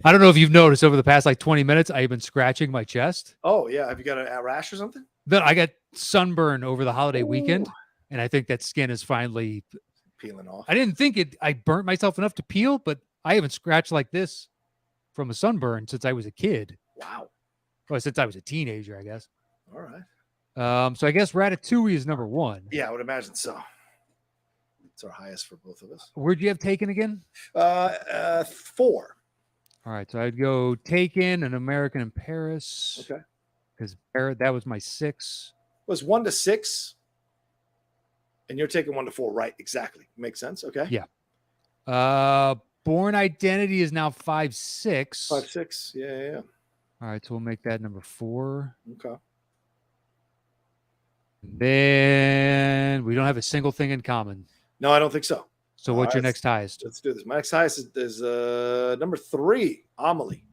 I don't know if you've noticed over the past 20 minutes, I've been scratching my chest. Oh, yeah. Have you got a rash or something? Then I got sunburn over the holiday weekend, and I think that skin is finally peeling off. I didn't think I burnt myself enough to peel, but I haven't scratched like this from a sunburn since I was a kid. Wow. Well, since I was a teenager, I guess. All right. So I guess Ratatouille is number 1. Yeah, I would imagine so. It's our highest for both of us. Where'd you have Taken again? 4. All right, so I'd go Taken, An American in Paris. Okay. Because that was my 6. It was 1 to 6. And you're taking 1 to 4, right? Exactly. Makes sense. Okay. Yeah. Born Identity is now 5, 6. 5, 6. Yeah. All right, so we'll make that number 4. Okay. Then we don't have a single thing in common. No, I don't think so. So what's your next highest? Let's do this. My next highest is number 3, Amelie.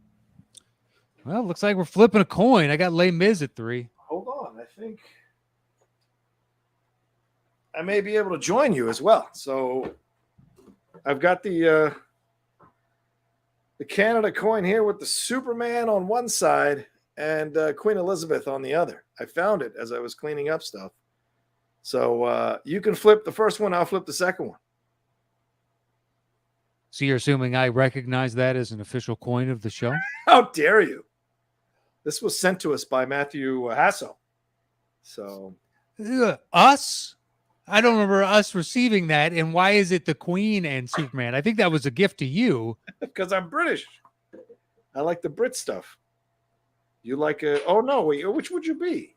Well, it looks like we're flipping a coin. I got Les Mis at 3. Hold on. I think I may be able to join you as well. So I've got the Canada coin here with the Superman on one side and Queen Elizabeth on the other. I found it as I was cleaning up stuff. So you can flip the first one. I'll flip the second one. So you're assuming I recognize that as an official coin of the show? How dare you? This was sent to us by Matthew Hasso. So us? I don't remember us receiving that. And why is it the Queen and Superman? I think that was a gift to you. Because I'm British. I like the Brit stuff. You like a... Oh, no. Wait, which would you be?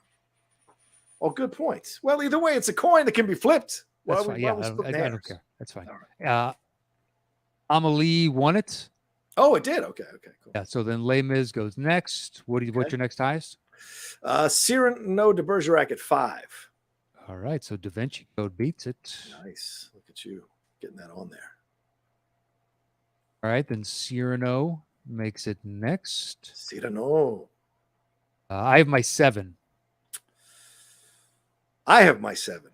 Oh, good point. Well, either way, it's a coin that can be flipped. That's fine. Yeah, I don't care. That's fine. Right. Amelie won it. Oh, it did? Okay, cool. Yeah, so then Les Mis goes next. What's your next highest? Cyrano de Bergerac at 5. All right, so Da Vinci Code beats it. Nice. Look at you getting that on there. All right, then Cyrano makes it next. Cyrano. I have my 7. I have my 7.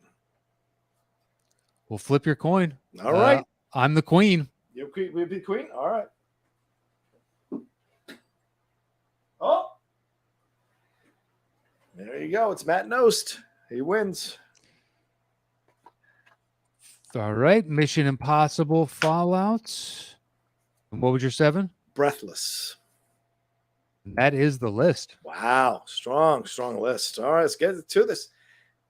We'll flip your coin. All right. I'm the Queen. We'll be Queen? All right. Oh. There you go. It's Matt Nost. He wins. All right. Mission Impossible Fallout. And what was your 7? Breathless. That is the list. Wow. Strong list. All right. Let's get to this.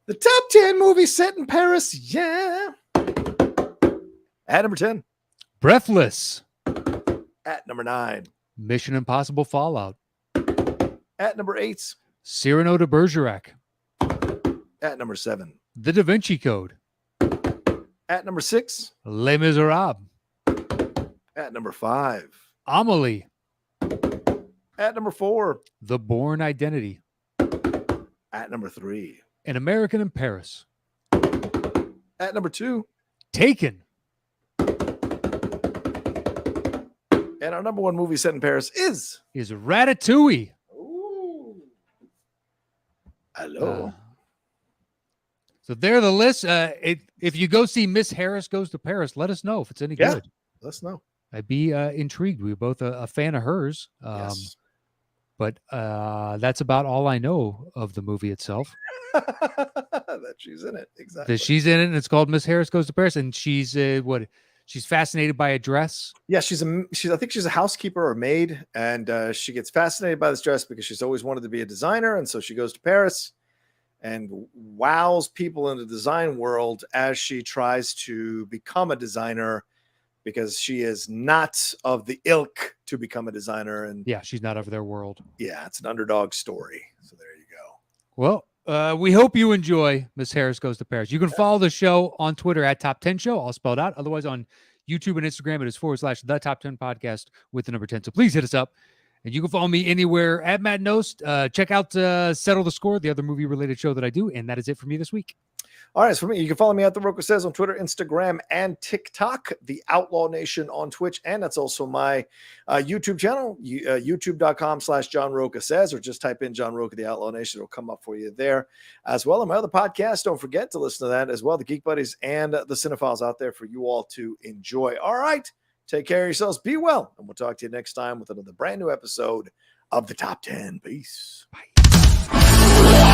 The top 10 movies set in Paris. Yeah. At number 10. Breathless. At number 9. Mission Impossible Fallout. At number 8. Cyrano de Bergerac. At number 7. The Da Vinci Code. At number 6. Les Miserables. At number 5. Amelie. At number 4. The Born Identity. At number 3. An American in Paris. At number 2. Taken. And our number 1 movie set in Paris is Ratatouille. Ooh. Hello. So there the list. If you go see Miss Harris Goes to Paris, let us know if it's any good. Let us know. I'd be intrigued. We were both a fan of hers. Yes. But that's about all I know of the movie itself. That she's in it. Exactly. That she's in it, and it's called Miss Harris Goes to Paris. And she's she's fascinated by a dress. Yeah, I think she's a housekeeper or maid, and she gets fascinated by this dress because she's always wanted to be a designer, and so she goes to Paris and wows people in the design world as she tries to become a designer, because she is not of the ilk to become a designer. And yeah, she's not of their world. Yeah, it's an underdog story. So there you go. Well, we hope you enjoy Miss Harris Goes to Paris. You can follow the show on Twitter at Top 10 Show, all spelled out. Otherwise, on YouTube and Instagram, it is / the Top 10 Podcast with the number 10. So please hit us up. And you can follow me anywhere at Matt Nost. Check out Settle the Score, the other movie-related show that I do. And that is it for me this week. All right, so for me, you can follow me at The Rocha Says on Twitter, Instagram, and TikTok, The Outlaw Nation on Twitch, and that's also my YouTube channel, youtube.com/John Rocha Says, or just type in John Rocha, The Outlaw Nation. It'll come up for you there as well. And my other podcast, don't forget to listen to that as well, the Geek Buddies and the Cinephiles out there for you all to enjoy. All right, take care of yourselves, be well, and we'll talk to you next time with another brand new episode of The Top 10. Peace. Bye.